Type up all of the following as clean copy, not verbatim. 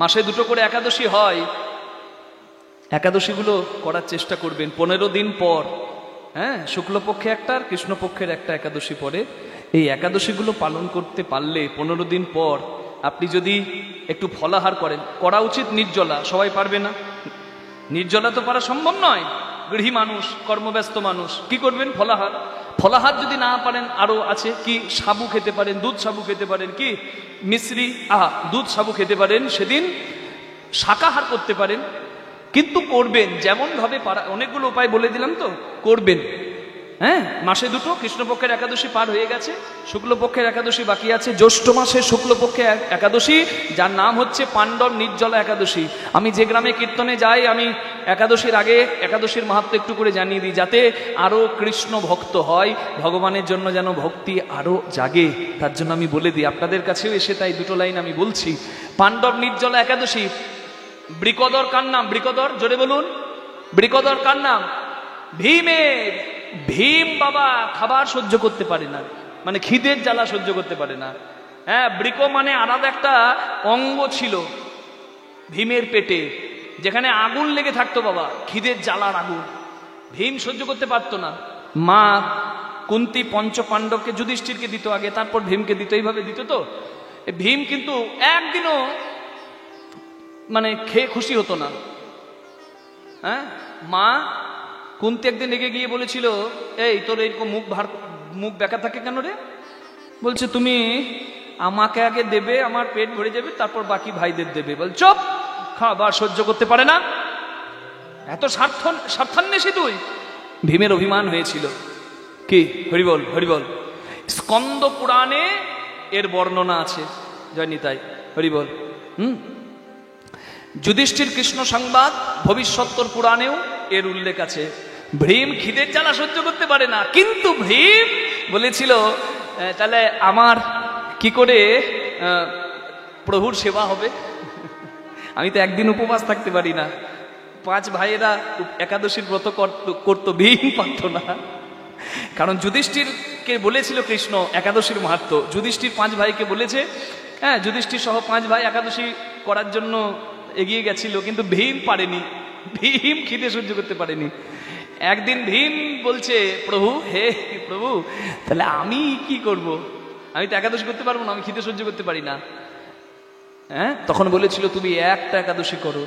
মাসে 2টো করে একাদশী হয়, একাদশীগুলো করার চেষ্টা করবেন 15 দিন পর। হ্যাঁ, শুক্লপক্ষে একটা আর কৃষ্ণপক্ষের একটা একাদশী পরে। এই একাদশীগুলো পালন করতে পারলে 15 দিন পর আপনি যদি একটু ফলাহার করেন, করা উচিত নির্জলা, সবাই পারবে না, নির্জলা তো পারা সম্ভব নয়, গৃহী মানুষ, কর্মব্যস্ত মানুষ, কি করবেন? ফলাহার। ফলাহার যদি না পারেন আরো আছে কি, সাবু খেতে পারেন, দুধ সাবু খেতে পারেন, কি মিশ্রি, দুধ সাবু খেতে পারেন, সেদিন শাকাহার করতে পারেন। কিন্তু করবেন যেমন ভাবে পারা, অনেকগুলো উপায় বলে দিলাম তো, করবেন। হ্যাঁ, মাসে 2টো, কৃষ্ণপক্ষের একাদশী পার হয়ে গেছে, শুক্লপক্ষের একাদশী বাকি আছে, জ্যৈষ্ঠ মাসে শুক্লপক্ষে একাদশী, যার নাম হচ্ছে পাণ্ডব নির্জলা একাদশী। আমি যে গ্রামে কীর্তনে যাই, আমি একাদশীর আগে একাদশীর মাহাত্ম্য একটু করে জানিয়ে দিই, যাতে আরো কৃষ্ণ ভক্ত হয়, ভগবানের জন্য যেন ভক্তি আরো জাগে, তার জন্য আমি বলে দিই আপনাদের কাছেও এসে, তাই 2টো লাইন আমি বলছি। পাণ্ডব নির্জলা একাদশী। বৃকদর কার নাম? বৃকদর, জোরে বলুন। বৃকদর কার নাম? ভীমের। ভীম বাবা খাবার সহ্য করতে পারে না, মানে খিদের জ্বালা সহ্য করতে পারে না। হ্যাঁ, বৃক মানে আলাদা একটা অঙ্গ ছিল ভীমের পেটে, যেখানে আগুন লেগে থাকতো বাবা, খিদের জ্বালার আগুন। ভীম সহ্য করতে পারতো না। মা কুন্তী পঞ্চপাণ্ডবকে যুধিষ্ঠিরকে দিত আগে, তারপর ভীমকে দিত, এইভাবে দিত। তো ভীম কিন্তু একদিনও মানে খেয়ে খুশি হতো না। হ্যাঁ, মা কুন্তী একদিন রেগে গিয়ে বলেছিল, এই তোর এরকম মুখ বেঁকা থাকে কেন রে? বলছে, তুমি আমাকে আগে দেবে, আমার পেট ভরে যাবে, তারপর বাকি ভাইদের দেবে। বল চুপ, খাবার সহ্য করতে পারে না, এত স্বার্থান্বেষী তুই। ভীমের অভিমান হয়েছিল। কি হরিবল হরিবল। স্কন্দ পুরাণে এর বর্ণনা আছে, জয় নিতাই, হরিবল। যুধিষ্ঠির কৃষ্ণ সংবাদ ভবিষ্যত্তর পুরাণেও এর উল্লেখ আছে। ভীম খিদের জ্বালা সহ্য করতে পারে না, কিন্তু ভীম বলেছিল, তাহলে আমার কি করে প্রভুর সেবা হবে? আমি তো একদিন উপবাস থাকতে পারি না। 5 ভাইয়েরা একাদশীর ব্রত করতো, ভীম পারত না। কারণ যুধিষ্ঠিরকে বলেছিল কৃষ্ণ একাদশীর মাহাত্ম্য, যুধিষ্ঠির 5 ভাইকে বলেছে। হ্যাঁ, যুধিষ্ঠির সহ 5 ভাই একাদশী করার জন্য এগিয়ে গেছিল, কিন্তু ভীম পারেনি, ভীম খিদে সহ্য করতে পারেনি। একদিন ভীম বলছে, প্রভু, হে প্রভু, তাহলে আমি কি করব? আমি তো একাদশী করতে পারবো না, আমি খিদে সহ্য করতে পারি না। হ্যাঁ, তখন বলেছিল, তুমি একটা একাদশী করো,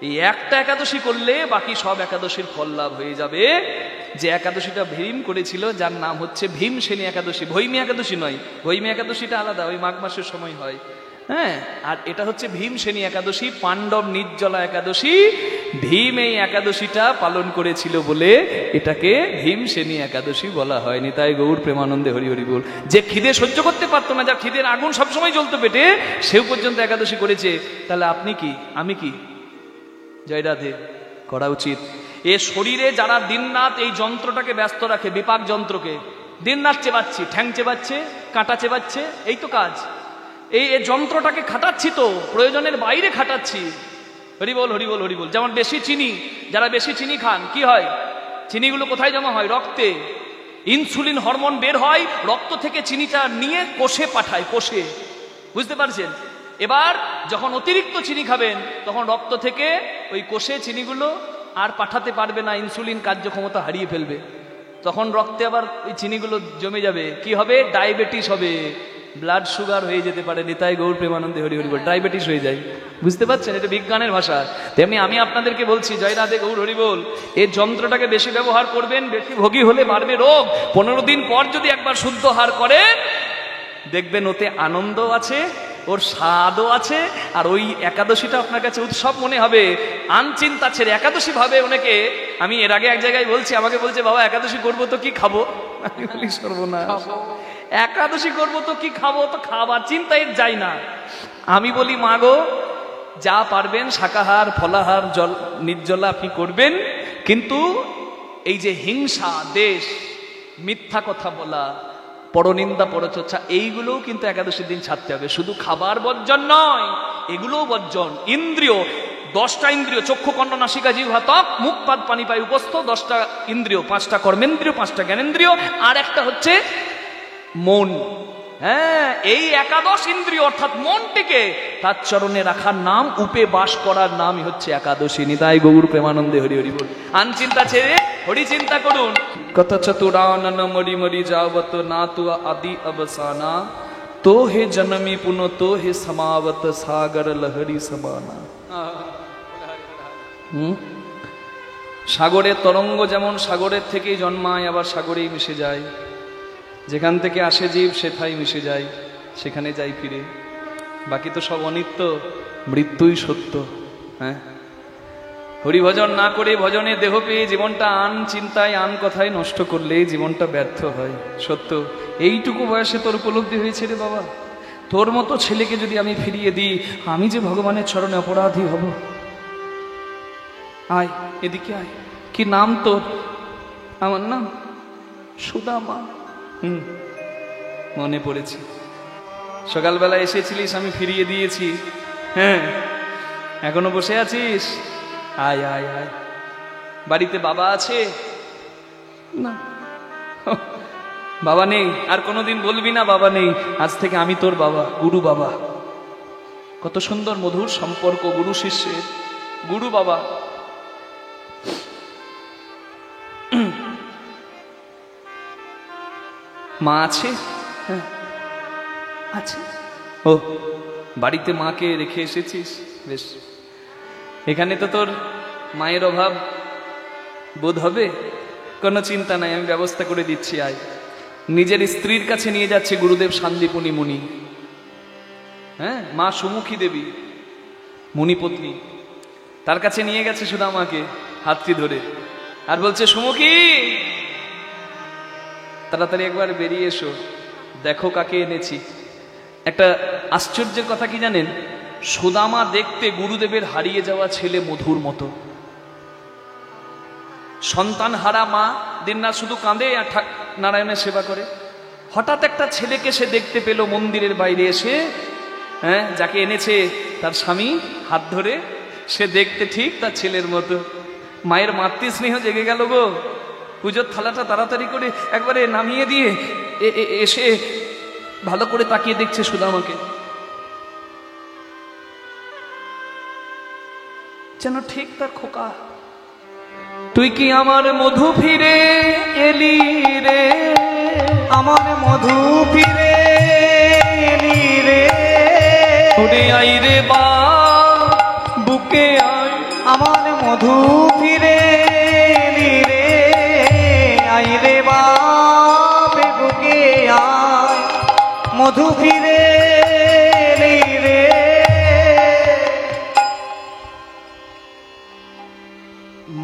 এই একটা একাদশী করলে বাকি সব একাদশীর ফল লাভ হয়ে যাবে। যে একাদশীটা ভীম করেছিল, যার নাম হচ্ছে ভীমসেনী একাদশী, ভৈমী একাদশী নয়, ভৈমী একাদশীটা আলাদা, ওই মাঘ মাসের সময় হয়। হ্যাঁ, আর এটা হচ্ছে ভীমসেনী একাদশী, পাণ্ডব নির্জলা একাদশী। ভীম এই একাদশীটা পালন করেছিল বলে এটাকে ভীমসেনী একাদশী বলা হয়নি। তাই গৌর প্রেমানন্দে হরি হরি বল। যে খিদে সহ্য করতে পারতো না, যার খিদের আগুন সবসময় জ্বলতো পেটে, সেও পর্যন্ত একাদশী করেছে, তাহলে আপনি কি, আমি কি? জয় রাধে। করা উচিত। এ শরীরে যারা দিনরাত এই যন্ত্রটাকে ব্যস্ত রাখে, বিপাক যন্ত্রকে, দিনরাত চেবাচ্ছি, ঠ্যাং চেবাচ্ছে, কাঁটা চেবাচ্ছে, এই তো কাজ। এই যন্ত্রটাকে খাটাচ্ছি, তো প্রয়োজনের বাইরে খাটাচ্ছি। হরিবল হরিবল হরিবল। যেমন বেশি চিনি, যারা বেশি চিনি খান, কি হয়? চিনিগুলো কোথায় জমা হয়? রক্তে। ইনসুলিন হরমোন বের হয়, রক্ত থেকে চিনিটা নিয়ে কোষে পাঠায়, কোষে। বুঝতে পারছেন? এবার যখন অতিরিক্ত চিনি খাবেন, তখন রক্ত থেকে ওই কোষে চিনিগুলো আর পাঠাতে পারবে না, ইনসুলিন কার্যক্ষমতা হারিয়ে ফেলবে। তখন রক্তে আবার ওই চিনিগুলো জমে যাবে, কি হবে? ডায়াবেটিস হবে, ব্লাড সুগার হয়ে যেতে পারে। নিতাই গৌর প্রেমানন্দে হরি হরি বল। ডায়াবেটিস হয়ে যায়। বুঝতে পারছেন? এটা বিজ্ঞানের ভাষা। তেমনি আমি আপনাদেরকে বলছি, জয় রাধে গৌর হরি বল, এই যন্ত্রটাকে বেশি ব্যবহার করবেন, বেশি ভোগী হলে বাড়বে রোগ। 15 দিন পর যদি একবার শুদ্ধ আহার করেন, দেখবেন ওতে আনন্দ আছে, ওর স্বাদও আছে, আর ওই একাদশীটা আপনার কাছে উৎসব মনে হবে। আনচিন্তা ছেড়ে একাদশী ভাবে অনেকে। আমি এর আগে এক জায়গায় বলছি, আমাকে বলছে, বাবা একাদশী করবো তো কি খাবো? আমি বলি, সর্বনাশ, একাদশী করবো তো কি খাবো? তো খাবার চিন্তায় যাই না। আমি বলি, মা গো, যা পারবেন শাকাহার, ফলাহার, নির্জলা আপনি করবেন, কিন্তু এই যে হিংসা, দেশ, মিথ্যা কথা বলা, পরনিন্দা, পরচর্চা, এইগুলোও কিন্তু একাদশীর দিন ছাড়তে হবে। শুধু খাবার বর্জন নয়, এগুলোও বর্জন। ইন্দ্রিয়, 10টা ইন্দ্রিয়, চক্ষু, কর্ণ, নাসিকা, জিহ্বা, ত্বক, মুখ, পাদ, পানি, পায়ু, উপস্থ, 10টা ইন্দ্রিয়, 5টা কর্মেন্দ্রিয়, 5টা জ্ঞানেন্দ্রিয়, আর একটা হচ্ছে মন। হ্যাঁ, এই একাদশ ইন্দ্রিয় অর্থাৎ মনটিকে তার চরণে রাখার নাম, উপে বাস করার নামই হচ্ছে একাদশী। নিতাই গৌর প্রেমানন্দে হরি হরি বল। আন চিন্তা ছেড়ে হরি চিন্তা করুন। কত চতুরানন মরি মরি যাবত না তু আদি অবসানা, তো হে জনমি পুন তো হে সমাবত সাগর লহরি সমানা। সাগরের তরঙ্গ যেমন সাগরের থেকেই জন্মায়, আবার সাগরেই মিশে যায়। যেখান থেকে আসে জীব সেথাই মিশে যায়, সেখানে যাই ফিরে। বাকি তো সব অনিত্য, মৃত্যুই সত্য। হ্যাঁ, হরিভজন না করে ভজনে দেহ পেয়ে জীবনটা আন চিন্তায় আন কথায় নষ্ট করলে জীবনটা ব্যর্থ হয়। সত্য, এইটুকু বয়সে তোর উপলব্ধি হয়েছে রে বাবা, তোর মতো ছেলেকে যদি আমি ফিরিয়ে দিই, আমি যে ভগবানের চরণে অপরাধী হব। আয় এদিকে আয়। কি নাম তোর? আমার নাম সুদামা। মনে পড়েছে, সকালবেলা এসেছিলিস, আমি ফিরিয়ে দিয়েছি। হ্যাঁ, এখনো বসে আছিস? আয় আয় আয়। বাড়িতে বাবা আছে? না, বাবা নেই। আর কোনোদিন বলবি না বাবা নেই। আজ থেকে আমি তোর বাবা, গুরু বাবা। কত সুন্দর মধুর সম্পর্ক গুরু শিষ্যের। গুরু বাবা। মা আছে? হ্যাঁ আছে। ও, বাড়িতে মাকে রেখে এসেছিস, বেশ। এখানে তো তোর মায়ের অভাব বোধ হবে, কোনো চিন্তা নাই, আমি ব্যবস্থা করে দিচ্ছি। আয়। নিজের স্ত্রীর কাছে নিয়ে যাচ্ছে গুরুদেব শান্তিপুনি মুনি। হ্যাঁ, মা সুমুখী দেবী মুনিপত্নী, তার কাছে নিয়ে গেছে সুদামাকে হাতটি ধরে, আর বলছে সুমুখী তাড়াতাড়ি একবার বেরিয়ে এসো, দেখো কাকে এনেছি। একটা আশ্চর্যের কথা কি জানেন? সুদামা দেখতে গুরুদেবের হারিয়ে যাওয়া ছেলে মধুর মতো। সন্তান হারা মা দিনরাত শুধু কাঁদে আর নারায়ণের সেবা করে। হঠাৎ একটা ছেলেকে সে দেখতে পেল মন্দিরের বাইরে এসে। হ্যাঁ, যাকে এনেছে তার স্বামী হাত ধরে, সে দেখতে ঠিক তার ছেলের মতো। মায়ের মাতৃস্নেহ জেগে গেল গো। পুজোর থালাটা তাড়াতাড়ি করে একবারে নামিয়ে দিয়ে এসে ভালো করে তাকিয়ে দেখছে সুদামাকে, যেন ঠিক তার খোকা। তুই কি আমার মধু ফিরে এলি রে, আমার মধু ফিরে এলি রে, ওরে আই রে বা বুকে আয়। আমার মধু ফিরে এলি রে, আই রে বাপে বুকে আয়, মধু ফিরে এলি রে।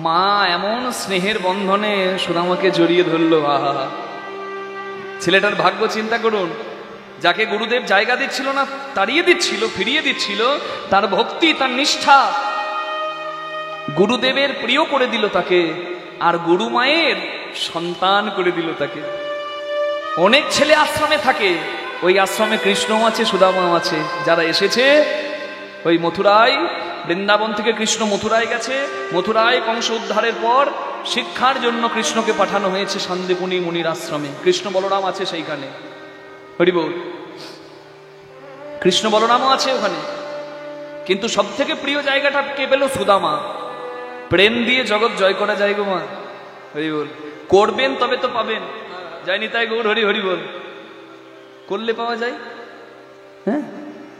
মা এমন স্নেহের বন্ধনে সুদামাকে জড়িয়ে ধরলো। আহা, ছেলেটার ভাগ্য চিন্তা করুন। যাকে গুরুদেব জায়গা দিচ্ছিল না, তাড়িয়ে দিচ্ছিল, ফিরিয়ে দিচ্ছিল, তার ভক্তি, তার নিষ্ঠা গুরুদেবের প্রিয় করে দিল তাকে, আর গুরু মায়ের সন্তান করে দিল তাকে। অনেক ছেলে আশ্রমে থাকে, ওই আশ্রমে কৃষ্ণও আছে, সুদামাও আছে। যারা এসেছে ওই মথুরায়, বৃন্দাবন থেকে কৃষ্ণ মথুরায় গেছে। মথুরায় কংস উদ্ধারের পর শিক্ষার জন্য কৃষ্ণকে পাঠানো হয়েছে শান্তিপুনি মুনির আশ্রমে। কৃষ্ণ বলরাম আছে সেইখানে। হরি বল। কৃষ্ণ বলরামও আছে ওখানে। কিন্তু সব থেকে প্রিয় জায়গাটা কে পেল? সুদামা। প্রেম দিয়ে জগৎ জয় করা যায় গো মা। হরি বল। করবেন তবে তো পাবেন। যায়নি তাই গৌর হরি হরি বল। করলে পাওয়া যায়। হ্যাঁ,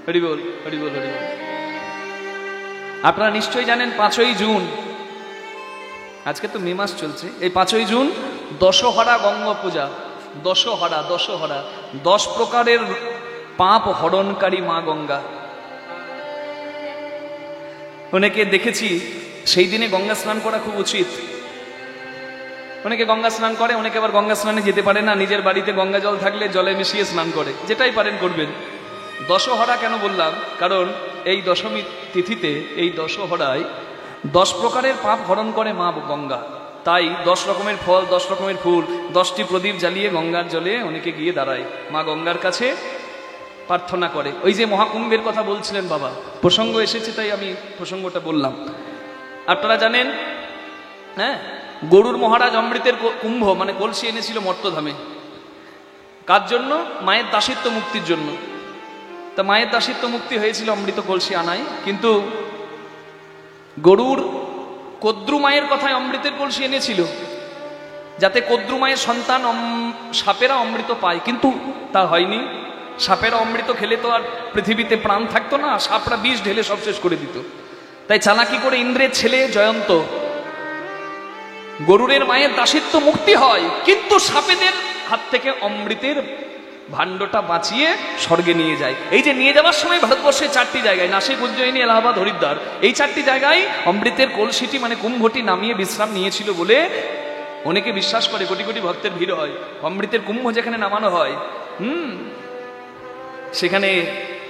হরি বল হরি বল হরি বল। আপনারা নিশ্চয়ই জানেন 5ই জুন, আজকে তো মে মাস চলছে, এই 5ই জুন দশহরা গঙ্গা পূজা। দশহরা, দশহরা 10 প্রকারের পাপ হরণকারী মা গঙ্গা। অনেকে দেখেছি সেই দিনে গঙ্গা স্নান করা খুব উচিত। অনেকে গঙ্গা স্নান করে, অনেকে আবার গঙ্গা স্নানে যেতে পারে না। নিজের বাড়িতে গঙ্গা জল থাকলে জলে মিশিয়ে স্নান করে। যেটাই পারেন করবেন। দশহরা কেন বললাম? কারণ এই দশমী তিথিতে, এই দশহরায় 10 প্রকারের পাপ হরণ করে মা গঙ্গা। তাই 10 রকমের ফল, 10 রকমের ফুল, 10টি প্রদীপ জ্বালিয়ে গঙ্গার জলে অনেকে গিয়ে দাঁড়ায়, মা গঙ্গার কাছে প্রার্থনা করে। ওই যে মহাকুম্ভের কথা বলছিলেন বাবা, প্রসঙ্গ এসেছে তাই আমি প্রসঙ্গটা বললাম। আপনারা জানেন, হ্যাঁ, গরুর মহারাজ অমৃতের কুম্ভ মানে কলসি এনেছিল মর্তধামে। কার জন্য? মায়ের দাসিত্ব মুক্তির জন্য। তা মায়ের দাসিত্ব মুক্তি হয়েছিল অমৃত কলসি আনাই, কিন্তু গরুর কদ্রু মায়ের কথায় অমৃতের কলসি এনেছিল, যাতে কদ্রু মায়ের সন্তান সাপেরা অমৃত পায়, কিন্তু তা হয়নি। সাপেরা অমৃত খেলে তো আর পৃথিবীতে প্রাণ থাকতো না, সাপরা বিষ ঢেলে সব শেষ করে দিত। তাই চালাকি করে ইন্দ্রের ছেলে জয়ন্ত গরুরের মায়ের দাসিত্ব মুক্তি হয়, কিন্তু সাপেদের হাত থেকে অমৃতের ভাণ্ডটা বাঁচিয়ে স্বর্গে নিয়ে যায়। এই যে নিয়ে যাওয়ার সময় ভারতবর্ষে 4টি জায়গায়, নাসিক, উজ্জয়িনী, এলাহাবাদ, হরিদ্বার, এই 4টি জায়গায় অমৃতের কলসিটি মানে কুম্ভটি নামিয়ে বিশ্রাম নিয়েছিল বলে অনেকে বিশ্বাস করে, কোটি কোটি ভক্তের ভিড় হয়। অমৃতের কুম্ভ যেখানে নামানো হয়, সেখানে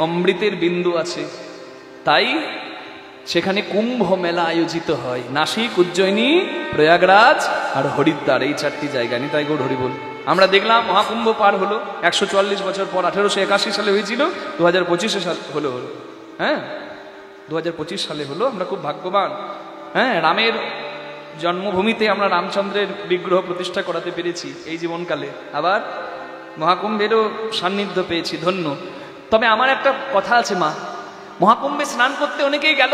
অমৃতের বিন্দু আছে, তাই সেখানে কুম্ভ মেলা আয়োজিত হয়। নাসিক, উজ্জয়িনী, প্রয়াগরাজ আর হরিদ্বার, এই 4টি জায়গা। নিতাই গৌর হরি বল। আমরা দেখলাম মহাকুম্ভ পার হলো 144 বছর পর, 1881 সালে হয়েছিল, 2025 সাল হলো। হ্যাঁ, 2025 সালে হলো। আমরা খুব ভাগ্যবান। হ্যাঁ, রামের জন্মভূমিতে আমরা রামচন্দ্রের বিগ্রহ প্রতিষ্ঠা করাতে পেরেছি এই জীবনকালে, আবার মহাকুম্ভেরও সান্নিধ্য পেয়েছি, ধন্য। তবে আমার একটা কথা আছে, মা, মহাকুম্ভে স্নান করতে অনেকেই গেল,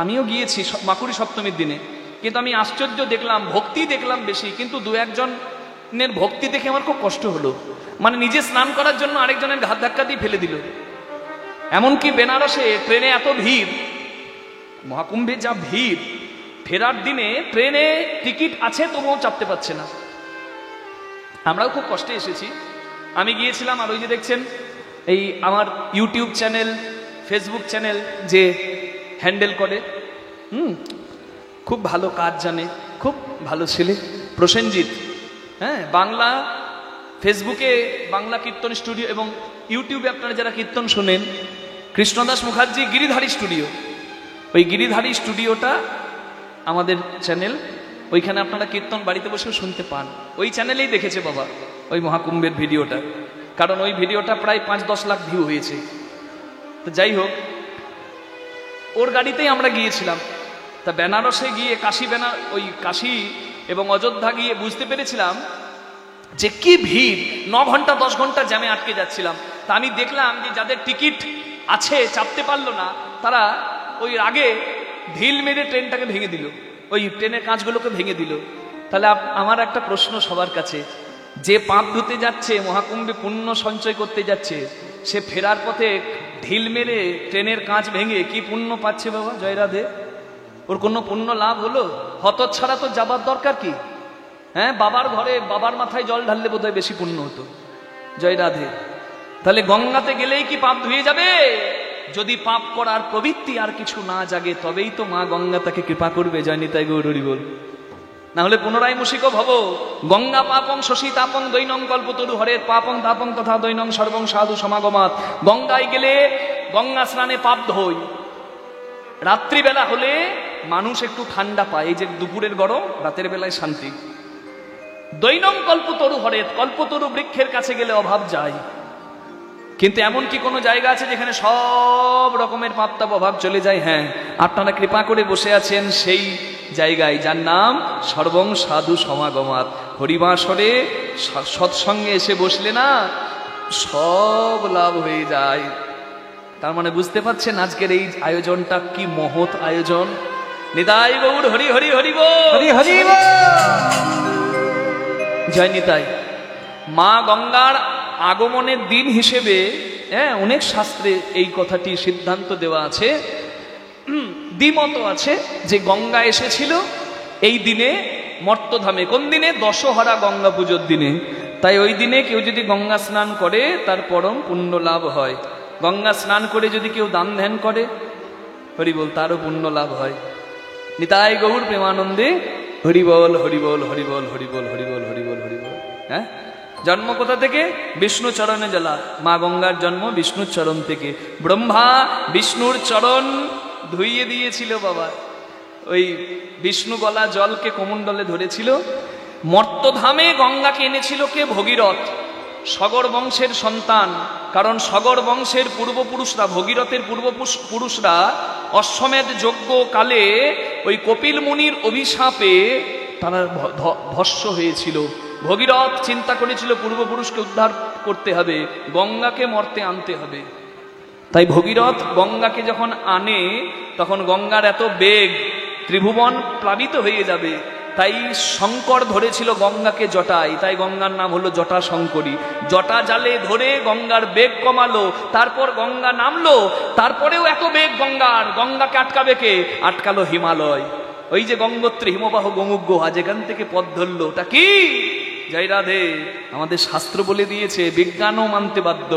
আমিও গিয়েছি মাকুড়ি সপ্তমীর দিনে, কিন্তু আমি আশ্চর্য দেখলাম, ভক্তি দেখলাম বেশি, কিন্তু 2-1জনের ভক্তি দেখে আমার খুব কষ্ট হলো। মানে নিজে স্নান করার জন্য আরেকজনের ঘাত ধাক্কা দিয়ে ফেলে দিল। এমনকি বেনারসে ট্রেনে এত ভিড়, মহাকুম্ভে যা ভিড়, ফেরার দিনে ট্রেনে টিকিট আছে তবুও চাপতে পারছে না। আমরাও খুব কষ্টে এসেছি। আমি গিয়েছিলাম, আর ওই যে দেখছেন এই আমার ইউটিউব চ্যানেল, ফেসবুক চ্যানেল যে হ্যান্ডেল করে, খুব ভালো কাজ জানে, খুব ভালো ছেলে, প্রসেনজিৎ। হ্যাঁ, বাংলা ফেসবুকে বাংলা কীর্তন স্টুডিও, এবং ইউটিউবে আপনারা যারা কীর্তন শোনেন, কৃষ্ণদাস মুখার্জি গিরিধারী স্টুডিও, ওই গিরিধারী স্টুডিওটা আমাদের চ্যানেল। ওইখানে আপনারা কীর্তন বাড়িতে বসেও শুনতে পান। ওই চ্যানেলেই দেখেছে বাবা ওই মহাকুম্ভের ভিডিওটা, কারণ ওই ভিডিওটা প্রায় 5-10 লাখ ভিউ হয়েছে। তো যাই হোক, ওর গাড়িতেই আমরা গিয়েছিলাম। তা বেনারসে গিয়ে ওই কাশী এবং অযোধ্যা গিয়ে বুঝতে পেরেছিলাম যে কি ভিড়। 9 ঘন্টা 10 ঘন্টা জ্যামে আটকে যাচ্ছিলাম। তা আমি দেখলাম যে যাদের টিকিট আছে, চাপতে পারলো না, তারা ওই আগে ঢিল মেরে ট্রেনটাকে ভেঙে দিল, ওই ট্রেনের কাঁচগুলোকে ভেঙে দিল। তাহলে আমার একটা প্রশ্ন সবার কাছে, যে পাপ ধুতে যাচ্ছে, মহাকুম্ভে পুণ্য সঞ্চয় করতে যাচ্ছে, সে ফেরার পথে ঢিল মেরে ট্রেনের কাঁচ ভেঙে কি পুণ্য পাচ্ছে বাবা? জয় রাধে। ওর কোনো পুণ্য লাভ হলো? হতচ্ছাড়া তো যাবার দরকার কি? হ্যাঁ, বাবার ঘরে বাবার মাথায় জল ঢাললে বোধহয় বেশি পুণ্য হতো। জয় রাধে। তাহলে গঙ্গাতে গেলেই কি পাপ ধুয়ে যাবে? যদি পাপ করার প্রবৃত্তি আর কিছু না জাগে, তবেই তো মা গঙ্গা তাকে কৃপা করবে। জয় নিতাই গৌর হরি বল। না হলে পুনরায় মুশিক ভব। গঙ্গা পাপং শশী তাপং দৈনং কল্পতরু হরের পাপং তাপং তথা দৈনং সর্বং সাধু সমাগমাত। গঙ্গায় গেলে গঙ্গা স্নানে পাপ ধোয়। রাত্রিবেলা হলে মানুষ একটু ঠান্ডা পায়, এই যে দুপুরের গরম, রাতের বেলায় শান্তি। দৈনং কল্পতরু হরের, কল্পতরু বৃক্ষের কাছে গেলে অভাব যায়। কিন্তু এমন কি কোনো জায়গা আছে যেখানে সব রকমের পাপতাপ অভাব চলে যায়? হ্যাঁ, আপনারা কৃপা করে বসে আছেন সেই জায়গায়, যার নাম সর্বং সাধু সমাগমাত। হরিবাসরে সৎসঙ্গে এসে বসলে না সব লাভ হয়ে যায়। তার মানে বুঝতে পারছেন আজকের এই আয়োজনটা কি মহৎ আয়োজন। নিতাই গৌর হরি হরি হরি বল, হরি হরি বল। জয় নিতাই। মা গঙ্গার আগমনের দিন হিসেবে অনেক শাস্ত্রে এই কথাটি সিদ্ধান্ত দেওয়া আছে, দ্বিমত আছে যে গঙ্গা এসেছিল এই দিনে মর্তধামে। কোন দিনে? দশহরা গঙ্গা পুজোর দিনে। তাই ওই দিনে কেউ যদি গঙ্গা স্নান করে তার পরম পুণ্য লাভ হয়। গঙ্গা স্নান করে যদি কেউ দান ধ্যান করে, হরি বল, তারও পুণ্য লাভ হয়। নিতাই গৌর প্রেমানন্দে হরি বল, হরি বল, হরি বল, হরি বল, হরি বল, হরি বল, হরি বল। হ্যাঁ, জন্ম কোথা থেকে? বিষ্ণু চরণে জ্বালা। মা গঙ্গার জন্ম বিষ্ণুর চরণ থেকে। ব্রহ্মা বিষ্ণুর চরণ ধুইয়ে দিয়েছিল বাবা। ওই বিষ্ণু গলা জলকে কমণ্ডলে ধরেছিল। মর্তধামে গঙ্গাকে এনেছিল কে? ভগীরথ, সগর বংশের সন্তান। কারণ সগর বংশের পূর্বপুরুষরা, ভগীরথের পূর্বপুরুষরা অশ্বমেধ যজ্ঞ কালে ওই কপিল মুনির অভিশাপে তারা ভস্য হয়েছিল। ভগীরথ চিন্তা করেছিল পূর্বপুরুষকে উদ্ধার করতে হবে, গঙ্গাকে মর্তে আনতে হবে। তাই ভগীরথ গঙ্গাকে যখন আনে তখন গঙ্গার এত বেগ, ত্রিভুবন প্লাবিত হয়ে যাবে। তাই শঙ্কর ধরেছিল গঙ্গাকে জটায়, তাই গঙ্গার নাম হলো জটা শঙ্করী। জটা জালে ধরে গঙ্গার বেগ কমালো, তারপর গঙ্গা নামলো। তারপরেও এত বেগ গঙ্গার, গঙ্গাকে আটকাবে কে? আটকালো হিমালয়। ওই যে গঙ্গোত্রী হিমবাহ গোমুখ গুহা, যেখান থেকে পথ ধরলো, ওটা কি? জয় রাধে। আমাদের শাস্ত্র বলে দিয়েছে, বিজ্ঞানও মানতে বাধ্য।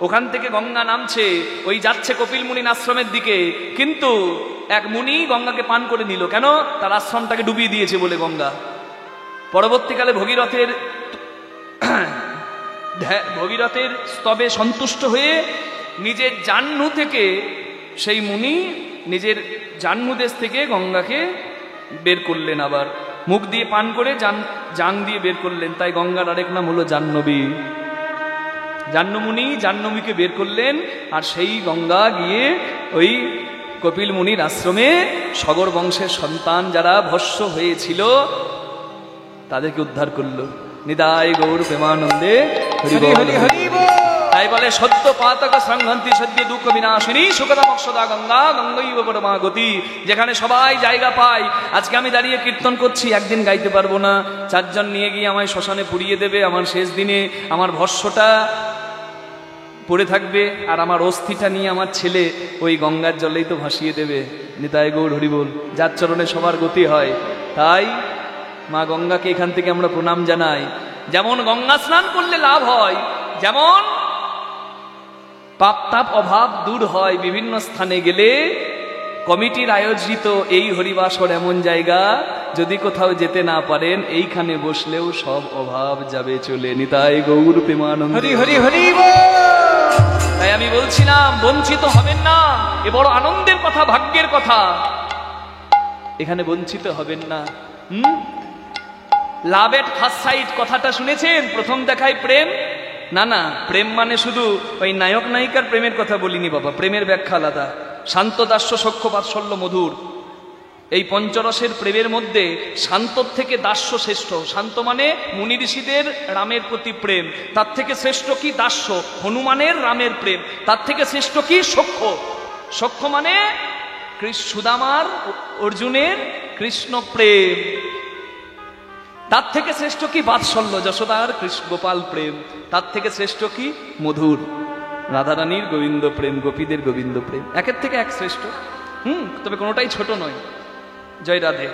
ওখান থেকে গঙ্গা নামছে, ওই যাচ্ছে কপিল মুনির আশ্রমের দিকে। কিন্তু এক মুনি গঙ্গাকে পান করে নিল। কেন? তার আশ্রমটাকে ডুবিয়ে দিয়েছে বলে গঙ্গা। পরবর্তীকালে ভগীরথের স্তবে সন্তুষ্ট হয়ে নিজের জাহ্নু থেকে, সেই মুনি নিজের জাহ্নু দেশ থেকে গঙ্গাকে বের করলেন, আবার মুখ দিয়ে পান করে জাং দিয়ে বের করলেন। তাই গঙ্গার আরেক নাম হলো জাহ্নবী। জাহ্নমুনি জাহ্নবীকে বের করলেন, আর সেই গঙ্গা গিয়ে ওই কপিল মুনির আশ্রমে সগর বংশের সন্তান যারা ভস্য হয়েছিল তাদেরকে উদ্ধার করলো। নিতাই গৌর প্রেমানন্দে হরি বল, হরি হরি বল। তাই বলে সত্য পাতক সংহন্তি সদ্য দুঃখ বিনাশিনী সুখদা মক্ষদা গঙ্গা গঙ্গৈব পরমা গতি। যেখানে সবাই জায়গা পায়। আজকে আমি দাঁড়িয়ে কীর্তন করছি, একদিন গাইতে পারবো না, চারজন নিয়ে গিয়ে আমায় শ্মশানে পুড়িয়ে দেবে। আমার শেষ দিনে আমার ভস্যটা পড়ে থাকবে, আর আমার অস্থিটা নিয়ে আমার ছেলে ওই গঙ্গার জলেই তো ভাসিয়ে দেবে। নিতাই গৌর হরি বল। যার চরণে সবার গতি হয়। তাই মা গঙ্গাকে এখান থেকে আমরা প্রণাম জানাই। যেমন গঙ্গা স্নান করলে লাভ হয়, যেমন পাপ তাপ অভাব দূর হয়। বিভিন্ন স্থানে গেলে কমিটির আয়োজিত এই হরিবাসর এমন জায়গা, যদি কোথাও যেতে না পারেন এইখানে বসলেও সব অভাব যাবে চলে। নিতাই গৌর প্রেমানন্দ হরি হরি হরি বল। তাই আমি বলছিলাম, বঞ্চিত হবেন না। এ বড় আনন্দের কথা, ভাগ্যের কথা। এখানে বঞ্চিত হবেন না। লাভ এট ফার্স্ট সাইট কথাটা শুনেছেন? প্রথম দেখায় প্রেম। না না, প্রেম মানে শুধু ওই নায়ক নায়িকার প্রেমের কথা বলিনি বাবা। প্রেমের ব্যাখ্যা আলাদা। শান্ত দাস্য সখ্য বাৎসল্য মধুর, এই পঞ্চরসের প্রেমের মধ্যে শান্তর থেকে দাস্য শ্রেষ্ঠ। শান্ত মানে মুনি ঋষিদের রামের প্রতি প্রেম, তার থেকে শ্রেষ্ঠ কি? দাস্য। হনুমানের রামের প্রেম, তার থেকে শ্রেষ্ঠ কি? সখ্য। সখ্য মানে সুদামার অর্জুনের কৃষ্ণ প্রেম, তার থেকে শ্রেষ্ঠ কি? বাৎসল্য, যশোদার কৃষ্ণ গোপাল প্রেম। তার থেকে শ্রেষ্ঠ কি? মধুর, রাধারানীর গোবিন্দ প্রেম, গোপীদের গোবিন্দ প্রেম। একের থেকে এক শ্রেষ্ঠ। তবে কোনোটাই ছোট নয়। জয় রাধে।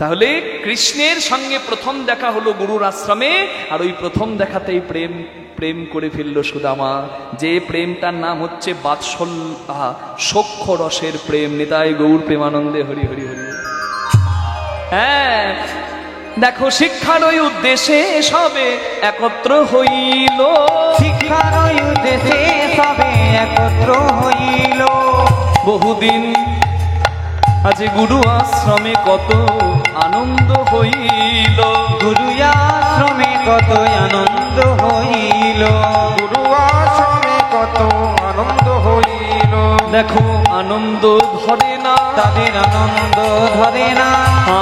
তাহলে কৃষ্ণের সঙ্গে প্রথম দেখা হলো গুরুর আশ্রমে, আর ওই প্রথম দেখাতেই প্রেম করে ফেললো সুদামা। যে প্রেমটার নাম হচ্ছে বাৎসল্য, সখ্য রসের প্রেম। নিতাই গৌর প্রেমানন্দে হরি হরি হরি। হ্যাঁ, দেখো শিক্ষার ওই উদ্দেশ্যে সবে একত্র হইল। শিক্ষার ওই উদ্দেশ্যে সবে একত্র হইল। বহুদিন আজ গুরু আশ্রমে কত আনন্দ হইল। গুরু আশ্রমে কত আনন্দ হইল। গুরু আশ্রমে কত আনন্দ হইল। দেখো আনন্দ ধরে না তাদের, আনন্দ ধরে না।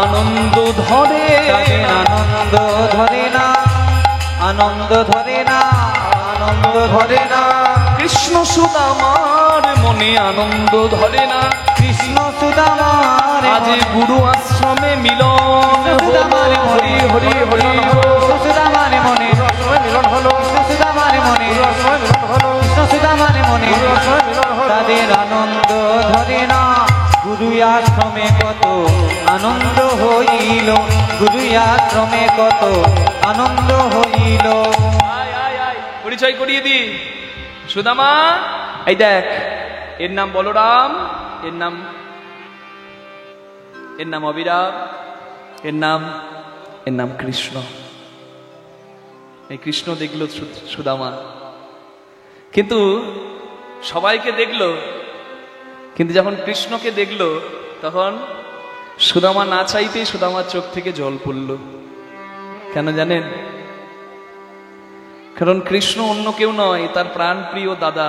আনন্দ ধরে তাদের, আনন্দ ধরে না। আনন্দ ধরে না, আনন্দ ধরে না। কৃষ্ণ সুদামার মনে আনন্দ ধরে না। কৃষ্ণ সুদামার আজ গুরু আশ্রমে মিলন সুদামার হরি হরি হরি। সুদামার মনে মিলন হলো। সুদামার মনে মিলন হলো। সুদামার মনে মিলন হলো। তাদের আনন্দ ধরে না। গুরু আশ্রমে কত আনন্দ হইল। গুরু আশ্রমে কত আনন্দ হইল। পরিচয় করিয়ে দি। সুদামা, এই দেখ, এর নাম বলরাম, এর নাম অবিরাম, এর নাম কৃষ্ণ। এই কৃষ্ণ দেখলো সুদামা, কিন্তু সবাইকে দেখলো, কিন্তু যখন কৃষ্ণকে দেখলো তখন সুদামা না চাইতেই সুদামার চোখ থেকে জল পড়ল। কেন জানেন? কারণ কৃষ্ণ অন্য কেউ নয়, তার প্রাণ প্রিয় দাদা।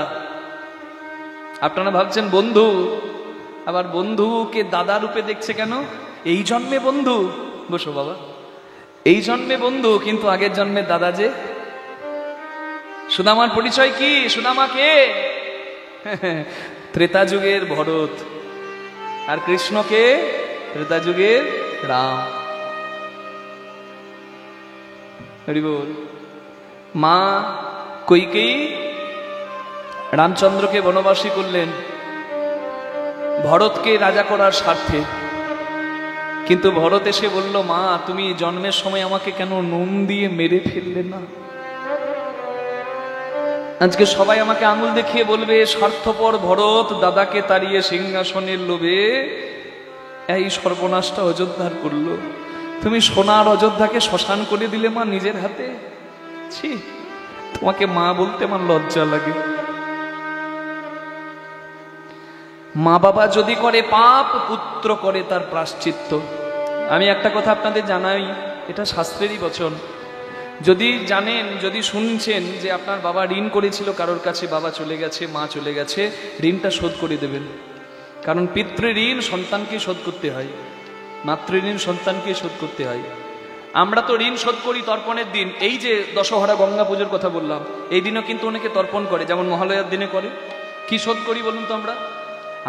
আপনারা ভাবছেন বন্ধু, আবার বন্ধুকে দাদা রূপে দেখছে কেন? এই জন্মে বন্ধু। বসো বাবা। এই জন্মে বন্ধু, কিন্তু আগের জন্মে দাদা যে। সুদামার পরিচয় কি? সুদামা কে? ত্রেতা যুগের ভরত। আর কৃষ্ণকে? ত্রেতা যুগের রাম। হরি বল। মা কৈকেয়ী রামচন্দ্রকে বনবাসী করলেন ভরতকে রাজা করার স্বার্থে। কিন্তু ভরত এসে বলল, মা তুমি জন্মের সময় আমাকে কেন নুন দিয়ে মেরে ফেললে না? আজকে সবাই আমাকে আঙুল দেখিয়ে বলবে, স্বার্থপর ভরত দাদাকে তাড়িয়ে সিংহাসনের লোভে এই সর্বনাশটা অযোধ্যার করলো। তুমি সোনার অযোধ্যাকে শ্মশান করে দিলে মা নিজের হাতে। ছি, তোমাকে মা বলতে আমার লজ্জা লাগে। মা বাবা যদি করে পাপ, পুত্র করে তার প্রায়শ্চিত্ত। আমি একটা কথা আপনাদের জানাই, এটা শাস্ত্রেরই বচন। যদি জানেন, যদি শুনছেন যে আপনার বাবা ঋণ করেছিল কারোর কাছে, বাবা চলে গেছে, মা চলে গেছে, ঋণটা শোধ করে দেবেন। কারণ পিতৃ ঋণ সন্তানকে শোধ করতে হয়, মাতৃ ঋণ সন্তানকে শোধ করতে হয়। আমরা তো ঋণ শোধ করি তর্পণের দিন। এই যে দশহরা গঙ্গা পুজোর কথা বললাম, এই দিনও কিন্তু অনেকে তর্পণ করে, যেমন মহালয়ার দিনে করে। কি শোধ করি বলুন তো আমরা?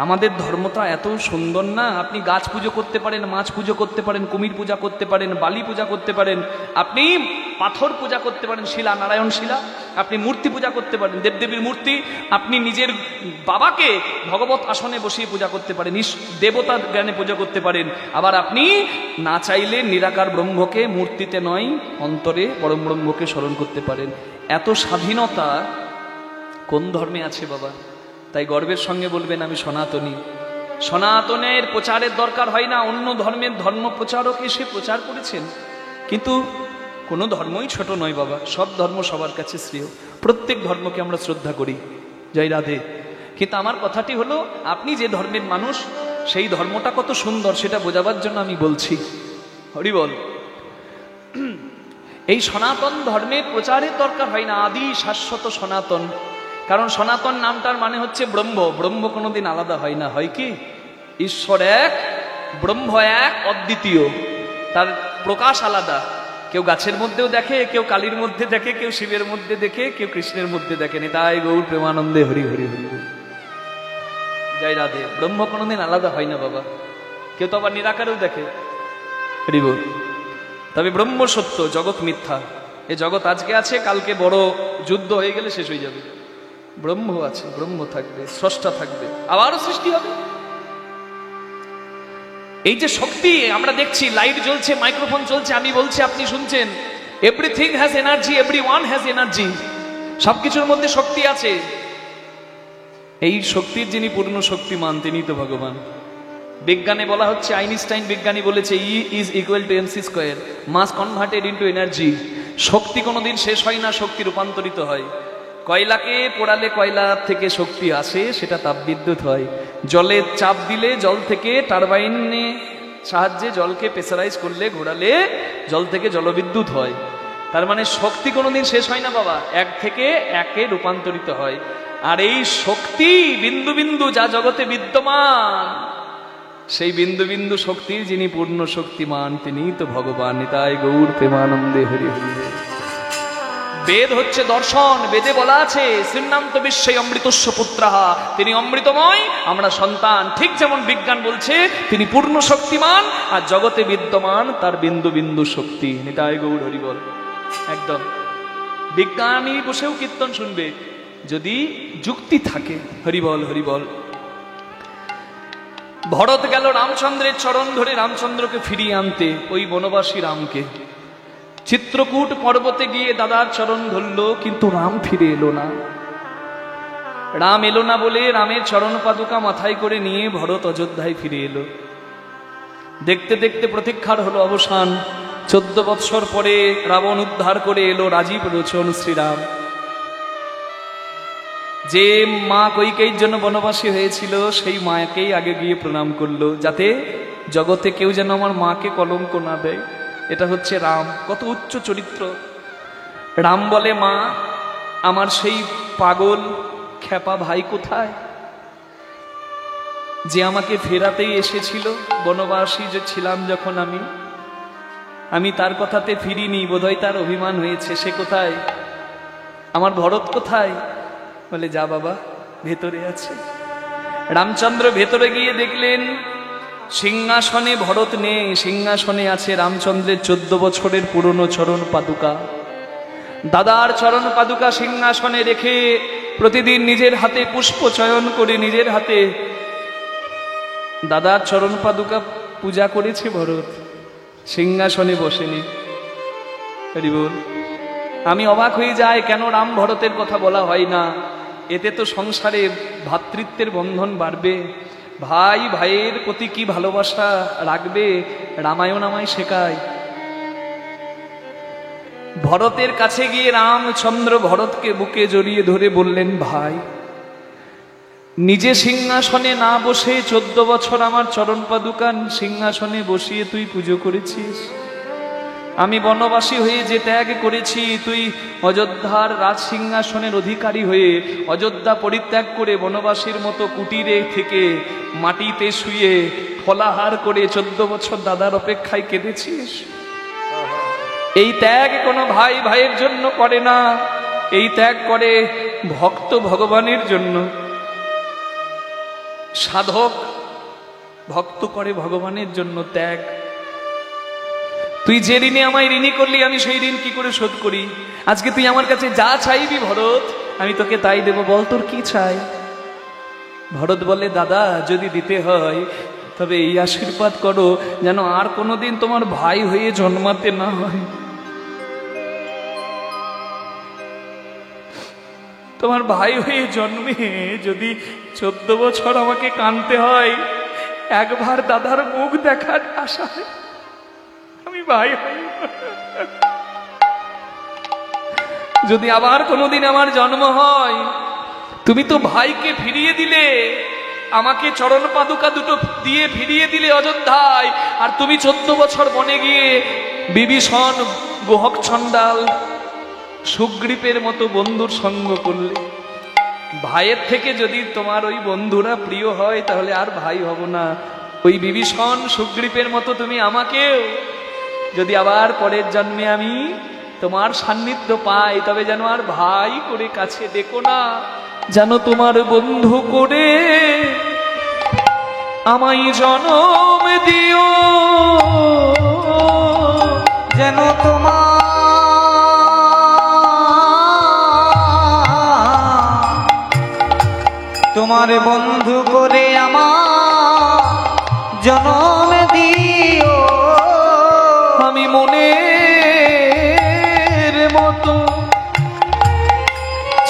আমাদের ধর্মটা এত সুন্দর না? আপনি গাছ পুজো করতে পারেন, মাছ পুজো করতে পারেন, কুমির পূজা করতে পারেন, বালি পূজা করতে পারেন, আপনি পাথর পূজা করতে পারেন, শিলা, নারায়ণ শিলা, আপনি মূর্তি পূজা করতে পারেন, দেবদেবীর মূর্তি, আপনি নিজের বাবাকে ভগবত আসনে বসিয়ে পূজা করতে পারেন, দেবতা জ্ঞানে পূজা করতে পারেন। আবার আপনি না চাইলে নিরাকার ব্রহ্মকে মূর্তিতে নয় অন্তরে পরম ব্রহ্মকে স্মরণ করতে পারেন। এত স্বাধীনতা কোন ধর্মে আছে বাবা? তাই গর্বের সঙ্গে বলবেন, আমি সনাতনী। সনাতনের প্রচারের দরকার হয় না। অন্য ধর্মের ধর্ম প্রচারক এসে প্রচার করেছেন, কিন্তু কোনো ধর্মই ছোট নয় বাবা। সব ধর্ম সবার কাছে শ্রেয়। প্রত্যেক ধর্মকে আমরা শ্রদ্ধা করি। জয় রাধে। কিন্তু আমার কথাটি হলো, আপনি যে ধর্মের মানুষ, সেই ধর্মটা কত সুন্দর সেটা বোঝাবার জন্য আমি বলছি। হরি বল। এই সনাতন ধর্মের প্রচারের দরকার হয় না। আদি শাশ্বত সনাতন। কারণ সনাতন নামটার মানে হচ্ছে ব্রহ্ম। ব্রহ্ম কোনোদিন আলাদা হয় না। হয় কি? ঈশ্বর এক, ব্রহ্ম এক, অদ্বিতীয়। তার প্রকাশ আলাদা। কেউ গাছের মধ্যেও দেখে, কেউ কালীর মধ্যে দেখে, কেউ শিবের মধ্যে দেখে, কেউ কৃষ্ণের মধ্যে দেখে। তাই গৌর প্রেমানন্দে হরি হরি হরি। জয় রাধে। ব্রহ্ম কোনোদিন আলাদা হয় না বাবা। কেউ তো আবার নিরাকারেও দেখে। হরি বল। তবে ব্রহ্ম সত্য, জগৎ মিথ্যা। এ জগৎ আজকে আছে, কালকে বড় যুদ্ধ হয়ে গেলে শেষ হয়ে যাবে। ব্রহ্ম আছে, ব্রহ্ম থাকবে, স্রষ্টা থাকবে, আবারও সৃষ্টি হবে। এই যে শক্তি আমরা দেখছি, লাইট জ্বলছে, মাইক্রোফোন চলছে, আমি বলছি, আপনি শুনছেন। Everything has energy, everyone has energy. সবকিছুর মধ্যে শক্তি আছে। এই শক্তির যিনি পূর্ণ শক্তিমান, তিনি তো ভগবান। বিজ্ঞানে বলা হচ্ছে, আইনস্টাইন বিজ্ঞানী বলেছে, E is equal to mc square, mass converted into energy. শক্তি কোনোদিন শেষ হয় না, শক্তি রূপান্তরিত হয়। কয়লাকে পোড়ালে কয়লা থেকে শক্তি আসে, সেটা তাপবিদ্যুৎ হয়। জলে চাপ দিলে জল থেকে টারবাইনে সাহায্যে জলকে প্রেসারাইজ করলে, ঘোরালে জল থেকে জলবিদ্যুৎ হয়। তার মানে শক্তি কোনোদিন শেষ হয় না বাবা, এক থেকে একে রূপান্তরিত হয়। আর এই শক্তি বিন্দু বিন্দু যা জগতে বিদ্যমান, সেই বিন্দু বিন্দু শক্তির যিনি পূর্ণ শক্তিমান, তিনি তো ভগবান। নিতাই গৌর প্রেমানন্দে হরি হরি। বেদ হচ্ছে দর্শন। বেদে বলা আছে, শ্রীনান্ত বিশ্বে অমৃতস্য পুত্রাহা, তিনি অমৃতময়, আমরা সন্তান। ঠিক যেমন বিজ্ঞান বলছে তিনি পূর্ণ শক্তিমান, আর জগতে বিদ্যমান তার বিন্দু বিন্দু শক্তি। নিতাই গৌর হরি বল। একদম বিজ্ঞানী বসেও কীর্তন শুনবে যদি যুক্তি থাকে। হরি বল হরি বল। ভরত গেল রামচন্দ্রের চরণ ধরে রামচন্দ্রকে ফিরিয়ে আনতে, ওই বনবাসী রামকে। চিত্রকূট পর্বতে গিয়ে দাদার চরণ ধরল, কিন্তু রাম ফিরে এলো না। রাম এলো না বলে রামের চরণ পাদুকা মাথায় করে নিয়ে ভরত অযোধ্যায় ফিরে এলো। দেখতে দেখতে প্রতীক্ষার হলো অবসান। 14 বৎসর পরে রাবণ উদ্ধার করে এলো রাজীব লোচন শ্রীরাম। যে মা কৈকেয়ীর জন্য বনবাসী হয়েছিল, সেই মাকেই আগে গিয়ে প্রণাম করলো, যাতে জগতে কেউ যেন আমার মাকে কলঙ্ক না দেয়। এটা হচ্ছে রাম। কত উচ্চ চরিত্র। রাম বলে, মা আমার সেই পাগল খ্যাপা ভাই কোথায়, যে আমাকে ফেরাতেই এসেছিল? বনবাসী যে ছিলাম যখন আমি, আমি তার কথাতে ফিরিনি, বোধহয় তার অভিমান হয়েছে। সে কোথায়? আমার ভরত কোথায়? বলে যা বাবা, ভেতরে আছে। রামচন্দ্র ভেতরে গিয়ে দেখলেন সিংহাসনে ভরত নেই, সিংহাসনে আছে রামচন্দ্রের 14 বছরের পুরনো চরণ পাদুকা। দাদার চরণ পাদুকা সিংহাসনে রেখে প্রতিদিন নিজের হাতে পুষ্প চয়ন করে নিজের হাতে দাদার চরণ পাদুকা পূজা করেছে ভরত, সিংহাসনে বসেনি। হরি বল। আমি অবাক হয়ে যাই, কেন রাম ভরতের কথা বলা হয় না? এতে তো সংসারে ভ্রাতৃত্বের বন্ধন বাড়বে, ভাই ভাইয়ের প্রতি কি ভালোবাসা রাখবে, রামায়ণ আমায় শেখায়। ভরতের কাছে গিয়ে রামচন্দ্র ভরতকে বুকে জড়িয়ে ধরে বললেন, ভাই, নিজে সিংহাসনে না বসে 14 বছর আমার চরণ পাদুকান সিংহাসনে বসিয়ে তুই পুজো করেছিস। আমি বনবাসী হয়ে যে ত্যাগ করেছি, তুই অযোধ্যার রাজ সিংহাসনের অধিকারী হয়ে অযোধ্যা পরিত্যাগ করে বনবাসীর মতো কুটিরে থেকে মাটিতে শুয়ে ফলাহার করে 14 বছর দাদার অপেক্ষায় কেঁদেছিস। এই ত্যাগ কোনো ভাই ভাইয়ের জন্য করে না, এই ত্যাগ করে ভক্ত ভগবানের জন্য। সাধক ভক্ত করে ভগবানের জন্য ত্যাগ। তুই যে ঋণে আমায় ঋণী করলি, আমি সেই ঋণ কি করে শোধ করি? আজকে তুই আমার কাছে যা চাইবি ভরত, আমি তোকে তাই দেব। বল তোর কি চাই? ভরত বলে, দাদা যদি দিতে হয় তবে এই আশীর্বাদ করো যেন আর কোনোদিন তোমার ভাই হয়ে জন্মাতে না হয়। তোমার ভাই হয়ে জন্মে যদি 14 বছর আমাকে কাঁদতে হয়, একবার দাদার মুখ দেখার আশায় আমি ভাই হই। যদি আবার কোনোদিন আমার জন্ম হয়, তুমি তো ভাইকে ফিরিয়ে দিলে, আমাকে চরণ পাদুকা দুটো দিয়ে ফিরিয়ে দিলে অযোধ্যায়, আর তুমি 14 বছর বনে গিয়ে বিভীষণ, গোহক ছন্দাল, সুগ্রীবের মতো বন্ধুর সঙ্গ করলে। ভাইয়ের থেকে যদি তোমার ওই বন্ধুরা প্রিয় হয়, তাহলে আর ভাই হব না। ওই বিভীষণ সুগ্রীবের মতো তুমি আমাকেও যদি আবার পরের জন্মে আমি তোমার সান্নিধ্য পাই, তবে যেন আর ভাই করে কাছে ডেকো না, যেন তোমার বন্ধু করে আমায় জনম দিও। যেন তোমার বন্ধু করে আমার জনম দিও। আমি মনের মতো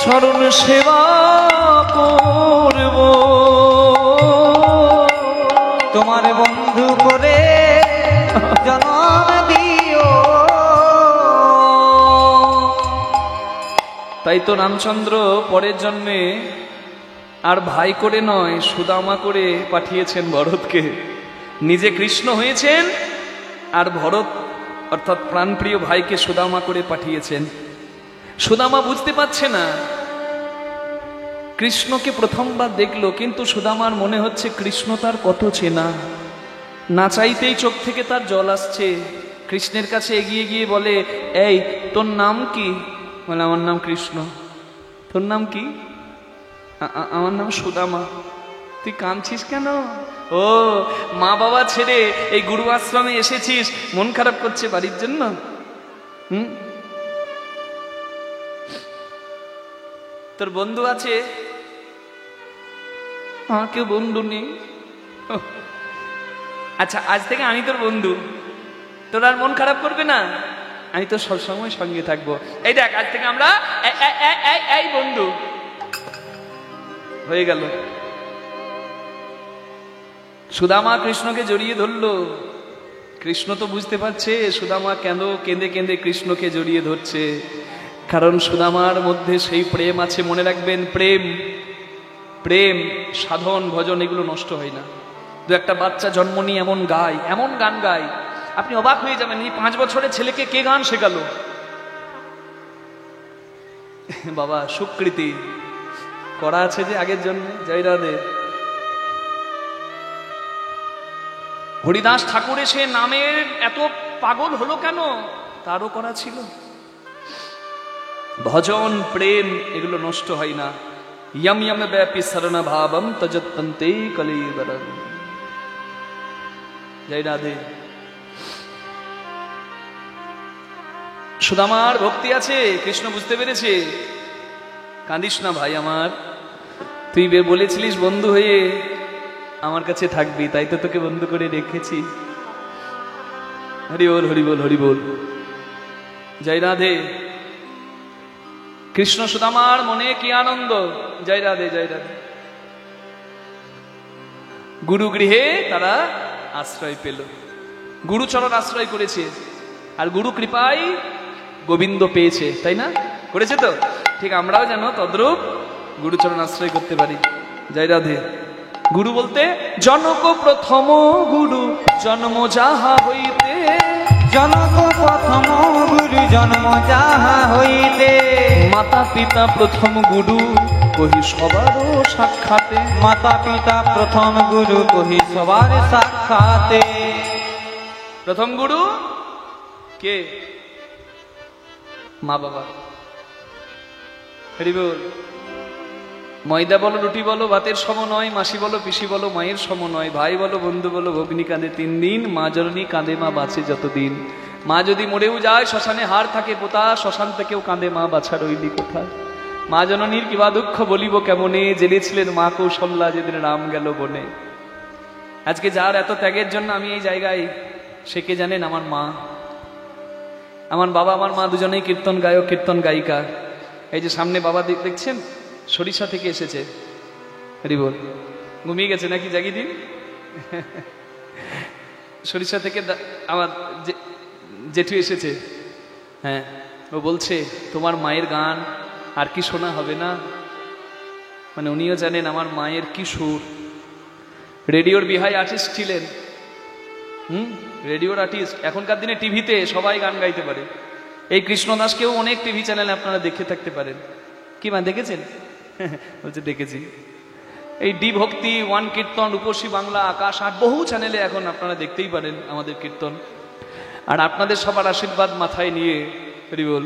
চরণ সেবা করব, তোমার বন্ধু করে জনম দিও। তাই তো রামচন্দ্র পরের জন্মে আর ভাই করে নয়, সুদামা করে পাঠিয়েছেন ভরতকে। নিজে কৃষ্ণ হয়েছেন, আর ভরত অর্থাৎ প্রাণপ্রিয় ভাইকে সুদামা করে পাঠিয়েছেন। সুদামা বুঝতে পারছে না, কৃষ্ণকে প্রথমবার দেখলো, কিন্তু সুদামার মনে হচ্ছে কৃষ্ণ তার কত চেনা। না চাইতেই চোখ থেকে তার জল আসছে। কৃষ্ণের কাছে এগিয়ে গিয়ে বলে, এই তোর নাম কি? বলে, আমার নাম কৃষ্ণ। তোর নাম কি? আমার নাম সুদামা। তুই কাঁদছিস কেন? ও, মা বাবা ছেড়ে এই গুরু আশ্রমে এসেছিস, মন খারাপ করছে বাড়ির জন্য? তোর বন্ধু আছে? আমার কেউ বন্ধু নেই। আচ্ছা, আজ থেকে আমি তোর বন্ধু, তোর আর মন খারাপ করবে না, আমি তো সবসময় সঙ্গে থাকবো। এই দেখ, আজ থেকে আমরা এই বন্ধু হয়ে গেল। সুদামা কৃষ্ণকে জড়িয়ে ধরলো। কৃষ্ণ তো বুঝতে পারছে সুদামা কেন কেঁদে কেঁদে কৃষ্ণকে জড়িয়ে ধরছে, কারণ সুদামার মধ্যে সেই প্রেম আছে। মনে রাখবেন, প্রেম প্রেম সাধন ভজন এগুলো নষ্ট হয় না। দু একটা বাচ্চা জন্ম নিয়ে এমন গায়, এমন গান গায়, আপনি অবাক হয়ে যাবেন। এই 5 বছরের ছেলেকে কে গান শেখালো? বাবা সুকৃতি করা আছে যে আগের জন্মে। জয় রাধে। হরিদাস ঠাকুর এসে নামের এত পাগল হলো কেন? তারও করা ছিল। ভজন প্রেম এগুলো নষ্ট হয় না। ইয়ম ইয়ম ব্যাপী শরণ ভাবম তজত্তন্তে কলিবরম। জয় রাধে। সুদামার ভক্তি আছে, কৃষ্ণ বুঝতে পেরেছে। কাঁদিস না ভাই আমার, তুই বলেছিলিস বন্ধু হয়ে আমার কাছে থাকবি, তাই তো তোকে বন্ধু করে রেখেছি। হরি বল হরি বল হরি বল। জয় রাধে। কৃষ্ণ সুদামার মনে কি আনন্দ। জয় রাধে জয় রাধে। গুরু গৃহে তারা আশ্রয় পেল, গুরুচরণ আশ্রয় করেছে, আর গুরু কৃপায় গোবিন্দ পেয়েছে, তাই না? করেছে তো? ঠিক আমরাও যেন তদ্রূপ গুরুচরণ আশ্রয় করতে পারি। জয় রাধে। গুরু বলতে জনক প্রথম গুরু জন্ম যাহা হইতে, জনক প্রথম গুরু জন্ম যাহা হইতে, মাতা পিতা প্রথম গুরু কহি সবারও সাক্ষাতে, মাতা পিতা প্রথম গুরু কহি সবার সাক্ষাতে। প্রথম গুরু কে? মা বাবা। হরি বল। ময়দা বলো রুটি বলো ভাতের সম নয়, মাসি বলো পিসি বলো মায়ের সম নয়, ভাই বলো বন্ধু বলো ভগ্নি কাঁদে 3 দিন, মা জননী কাঁদে মা বাঁচে যতদিন। মা যদি মরেও যায় শ্মশানে হাড় থাকে পোতা, শ্মশান থেকেও কাঁদে মা বাছা রইলি কোথায়। মা জননীর কিবা দুঃখ বলিব কেমনে, জেলেছিলেন মা কৌশল্যা যেদিন রাম গেল বনে। আজকে যার এত ত্যাগের জন্য আমি এই জায়গায়, সে কে জানেন? আমার মা। আমার বাবা আমার মা দুজনেই কীর্তন গায়ক, কীর্তন গায়িকা। এই যে সামনে বাবা দেখছেন, সরিষা থেকে এসেছে। হরি বল। ঘুমিয়ে গেছে নাকি? জাগিয়ে দিন। সরিষা থেকে আমার জেঠু এসেছে। হ্যাঁ, ও বলছে তোমার মায়ের গান আর কি শোনা হবে না। মানে উনিও জানেন আমার মায়ের কি সুর। রেডিওর বিহাই আর্টিস্ট ছিলেন। রেডিওর আর্টিস্ট। এখনকার দিনে টিভিতে সবাই গান গাইতে পারে। এই কৃষ্ণদাসকেও অনেক টিভি চ্যানেলে আপনারা দেখে থাকতে পারেন। কি মা দেখেছেন? বলছে দেখেছি। এই ডি ভক্তি, ওয়ান কীর্তন, রূপসী বাংলা, আকাশ ৮ বহু চ্যানেলে এখন আপনারা দেখতেই পারেন আমাদের কীর্তন। আর আপনাদের সবার আশীর্বাদ মাথায় নিয়ে, হরি বল।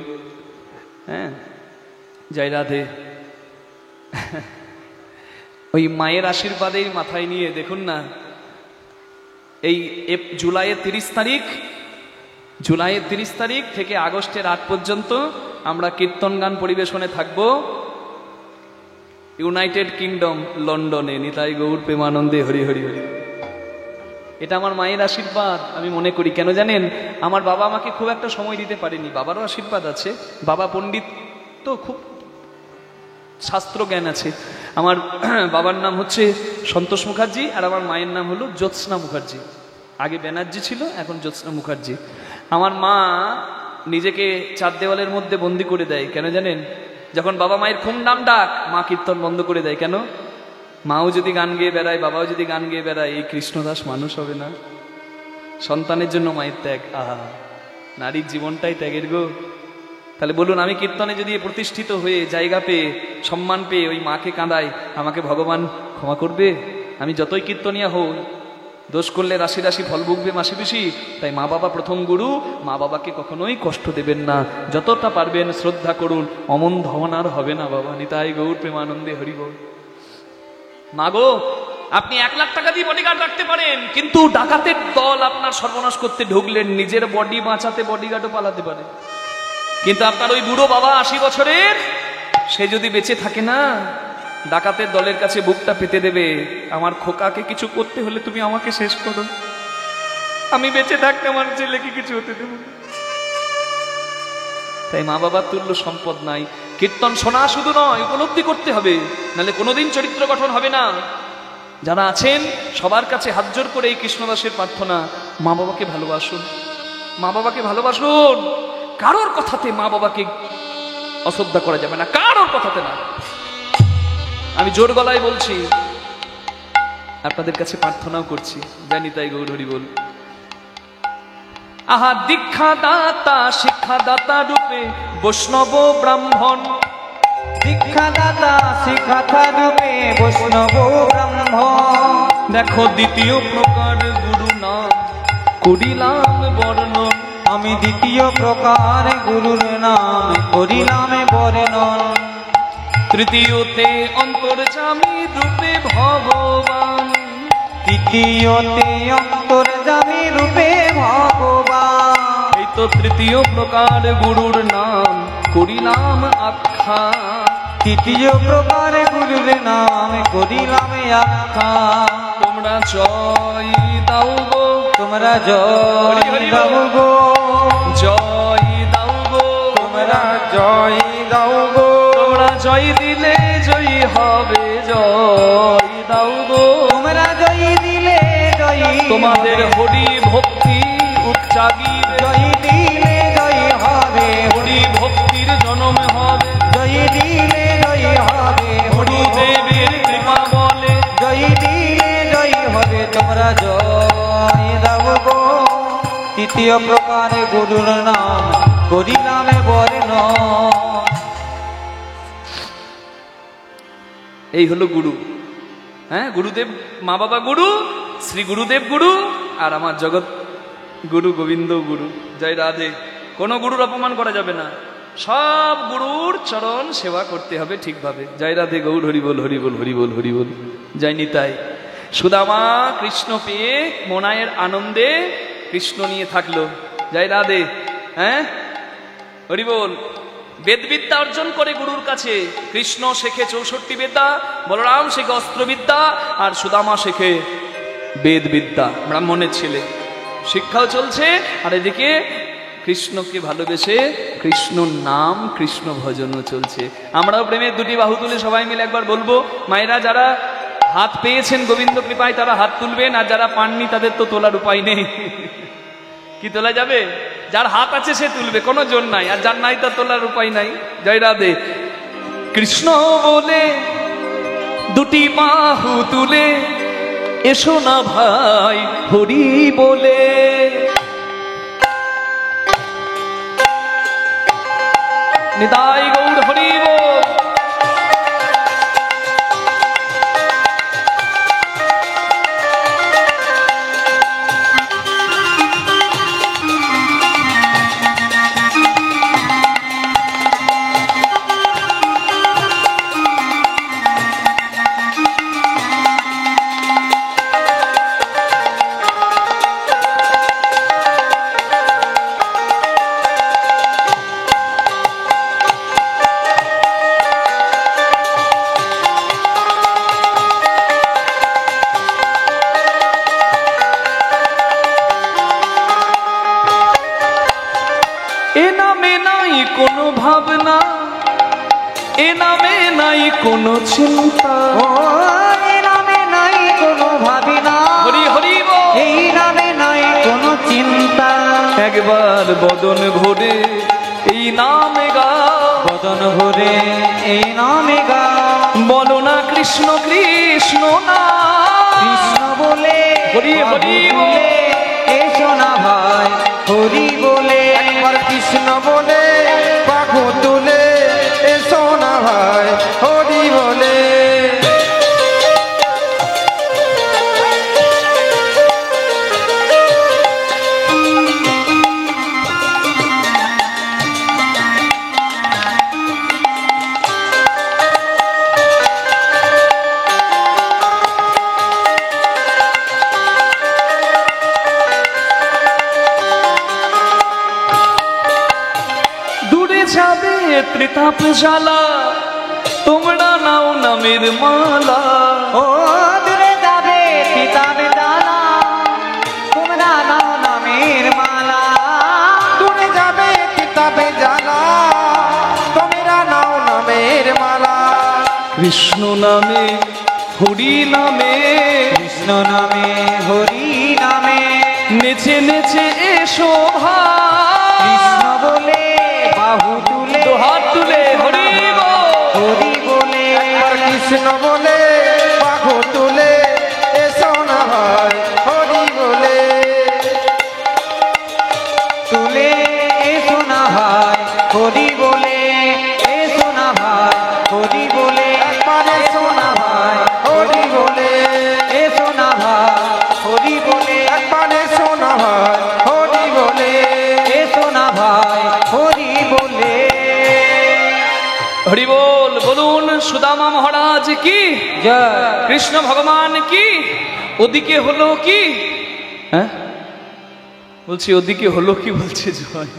হ্যাঁ, জয় রাধে। ওই মায়ের আশীর্বাদেই মাথায় নিয়ে দেখুন না, এই জুলাইয়ের 30 তারিখ, জুলাইয়ের 30 তারিখ থেকে আগস্টের 8 পর্যন্ত আমরা কীর্তন গান পরিবেশনে থাকব ইউনাইটেড কিংডম লন্ডনে। নিতাই গৌর প্রেমানন্দে হরি হরি হরি। এটা আমার মায়ের আশীর্বাদ আমি মনে করি। কেন জানেন? আমার বাবা আমাকে খুব একটা সময় দিতে পারেনি, বাবারও আশীর্বাদ আছে। বাবা পণ্ডিত তো, খুব শাস্ত্র জ্ঞান আছে। আমার বাবার নাম হচ্ছে সন্তোষ মুখার্জি, আর আমার মায়ের নাম হলো জ্যোৎস্না মুখার্জি। আগে ব্যানার্জি ছিল, এখন জ্যোৎস্না মুখার্জি। আমার মা নিজেকে 4 দেওয়ালের মধ্যে বন্দি করে দেয়। কেন জানেন? যখন বাবা মায়ের খুব নাম ডাক, মা কীর্তন বন্ধ করে দেয়। কেন? মাও যদি গান গেয়ে বেড়ায়, বাবাও যদি গান গেয়ে বেড়ায়, এই কৃষ্ণদাস মানুষ হবে না। সন্তানের জন্য মায়ের ত্যাগ। আহা, নারীর জীবনটাই ত্যাগের গো। তাহলে বলুন, আমি কীর্তনে যদি প্রতিষ্ঠিত হয়ে জায়গা পেয়ে সম্মান পেয়ে ওই মাকে কাঁদাই, আমাকে ভগবান ক্ষমা করবে? আমি যতই কীর্তনিয়া হই, দোষ করলে রাশি রাশি ফল ভুগবে মাসি পিসি। তাই মা বাবা প্রথম গুরু, মা বাবাকে কখনোই কষ্ট দেবেন না। যতটা পারবেন শ্রদ্ধা করুন, অমন ধবনার হবে না বাবা। নিতাই গৌর প্রেমানন্দে হরি বল। মা গো, আপনি 1 লাখ টাকা দিয়ে বডিগার্ড রাখতে পারেন, কিন্তু ডাকাতের দল আপনার সর্বনাশ করতে ঢুকলেন, নিজের বডি বাঁচাতে বডিগার্ডও পালাতে পারে। কিন্তু আপনার ওই বুড়ো বাবা 80 বছরের, সে যদি বেঁচে থাকে না, ডাকাতের দলের কাছে বুকটা পেতে দেবে, আমার খোকাকে কিছু করতে হলে তুমি আমাকে শেষ করো, আমি বেঁচে থাকতে আমার ছেলেকে কিছু হতে দেব না। তাই মা বাবার তুল্য সম্পদ নাই। কীর্তন শোনা শুধু নয়, উপলব্ধি করতে হবে, নাহলে কোনোদিন চরিত্র গঠন হবে না। যারা আছেন সবার কাছে হাত জোর করে এই কৃষ্ণদাসের প্রার্থনা, মা বাবাকে ভালোবাসুন, মা বাবাকে ভালোবাসুন। কারোর কথাতে মা বাবাকে অশ্রদ্ধা করা যাবে না, কারোর কথাতে না। আমি জোর গলায় বলছি, আপনাদের কাছে প্রার্থনাও করছি। জানি তাই গৌর হরি বল। আহা, দীক্ষা দাতা শিক্ষা দাতা রূপে বৈষ্ণব ব্রাহ্মণ, দীক্ষা দাতা শিক্ষা রূপে বৈষ্ণব ব্রাহ্মণ। দেখো দ্বিতীয় প্রকার গুরু নাম, করিলাম বর্ণন। আমি দ্বিতীয় প্রকার গুরুর নাম করিলাম বর্ণন। তৃতীয়তে অন্তর্যামী রূপে ভগবান। তৃতীয়তে অন্তর্যামী রূপে ভগবান। এই তো তৃতীয় প্রকার গুরুর নাম করিলাম আখ্যা। তৃতীয় প্রকার গুরুর নাম করিলাম আখ্যা। তোমরা জয় দাও গো, তোমরা জয় দাও গো, জয় দাও গো, তোমরা জয় দাও গো, তোমরা জয় দিলে জয়ী হবে, জয় দাও গো। তোমরা জয় দিলে জয় তোমাদের হরি ভক্তি উচ্চাগিবে, জয় দিলে জয় হবে, হরি ভক্তির জন্ম হবে, জয় দিলে জয় হবে, গুরুদেবের কৃপা বলে, জয় দিলে জয় হবে। তোমরা জয় দাও গো। তৃতীয় প্রকার গুরুর নাম করিলাম বর্ণন। এই হলো গুরু। হ্যাঁ, গুরুদেব মা বাবা গুরু, শ্রী গুরুদেব গুরু, আর আমার জগৎ গুরু গোবিন্দ গুরু। জয় রাধে। কোনো গুরুর অপমান করা যাবে না, সব গুরুর চরণ সেবা করতে হবে ঠিকভাবে। জয় রাধে গৌর হরি বল, হরি বল, হরি বল, হরি বল। জয় নিতাই। সুদামা কৃষ্ণ পেয়ে মনায়ের আনন্দে কৃষ্ণ নিয়ে থাকলো। জয় রাধে। হ্যাঁ, হরি বল। বেদবিদ্যা অর্জন করে গুরুর কাছে। কৃষ্ণ শেখে 64 বিদ্যা, বলরাম শেখে অস্ত্রবিদ্যা, আর সুদামা শেখে বেদবিদ্যা। ব্রাহ্মণের ছেলে, শিক্ষাও চলছে, আর এদিকে কৃষ্ণকে ভালোবেসে কৃষ্ণ নাম কৃষ্ণ ভজনও চলছে। আমরাও প্রেমের দুটি বাহু তুলে সবাই মিলে একবার বলবো। মায়েরা যারা হাত পেয়েছেন গোবিন্দ কৃপায় তারা হাত তুলবেন, আর যারা পাননি তাদের তো তোলার উপায় নেই। কি তোলা যাবে? যার হাত আছে সে তুলবে, কোনো জোর নাই, আর যার নাই তার তোলার উপায় নাই। জয় রাধে। কৃষ্ণ বলে দুটি বাহু তুলে এসো না ভাই হরি বলে। নিতাই গৌর হরি বল। এ নামে নাই কোনো ভাবনা, এ নামে নাই কোনো চিন্তা। ও এই নামে নাই কোনো ভাবিনা, হরি হরি বল। এই নামে নাই কোনো চিন্তা। একবার বদন ভরে এই নামে গাও, বদন ভরে এই নামে গাও। বলো না কৃষ্ণ কৃষ্ণ না, কৃষ্ণ বলে হরি হরি বলে এসো না ভাই হরি বলে। একবার কৃষ্ণ বলে বাহু তুলে এসো না ভাই হরি বলে। দূরে যাবে ত্রিতাপ জ্বালা, তোমরা নাও নামের মালা। ও দূরে যাবে পিতাবে দানা, তোমরা নাও নামের মালা। দূরে যাবে কিতাবে জানা, তোমরা নাও নামের মালা। কৃষ্ণ নামে হরি নামে, কৃষ্ণ নামে হরি নামে নেচে নেচে এসো ভাই। কৃষ্ণ বলে বাহু তুলে হাত তুলে হরি বল। হরি বলে। একবার কৃষ্ণ বলে বাহু তুলে এসো না ভাই হরি বলে। তুলে এসো না ভাই হরি বলে, এসো না ভাই হরি বলে। একবার এসো না ভাই হরি বলে। এসো না ভাই হরি বলে। একবার এসো না ভাই হরি বলে, এসো না ভাই হরি বলে। হরি বল বলুন। সুদামা মহারাজ কি, জয়। কৃষ্ণ ভগবান কি, ওদিকে হলো কি, হ্যাঁ বলছি ওদিকে হলো কি, বলছে জয়।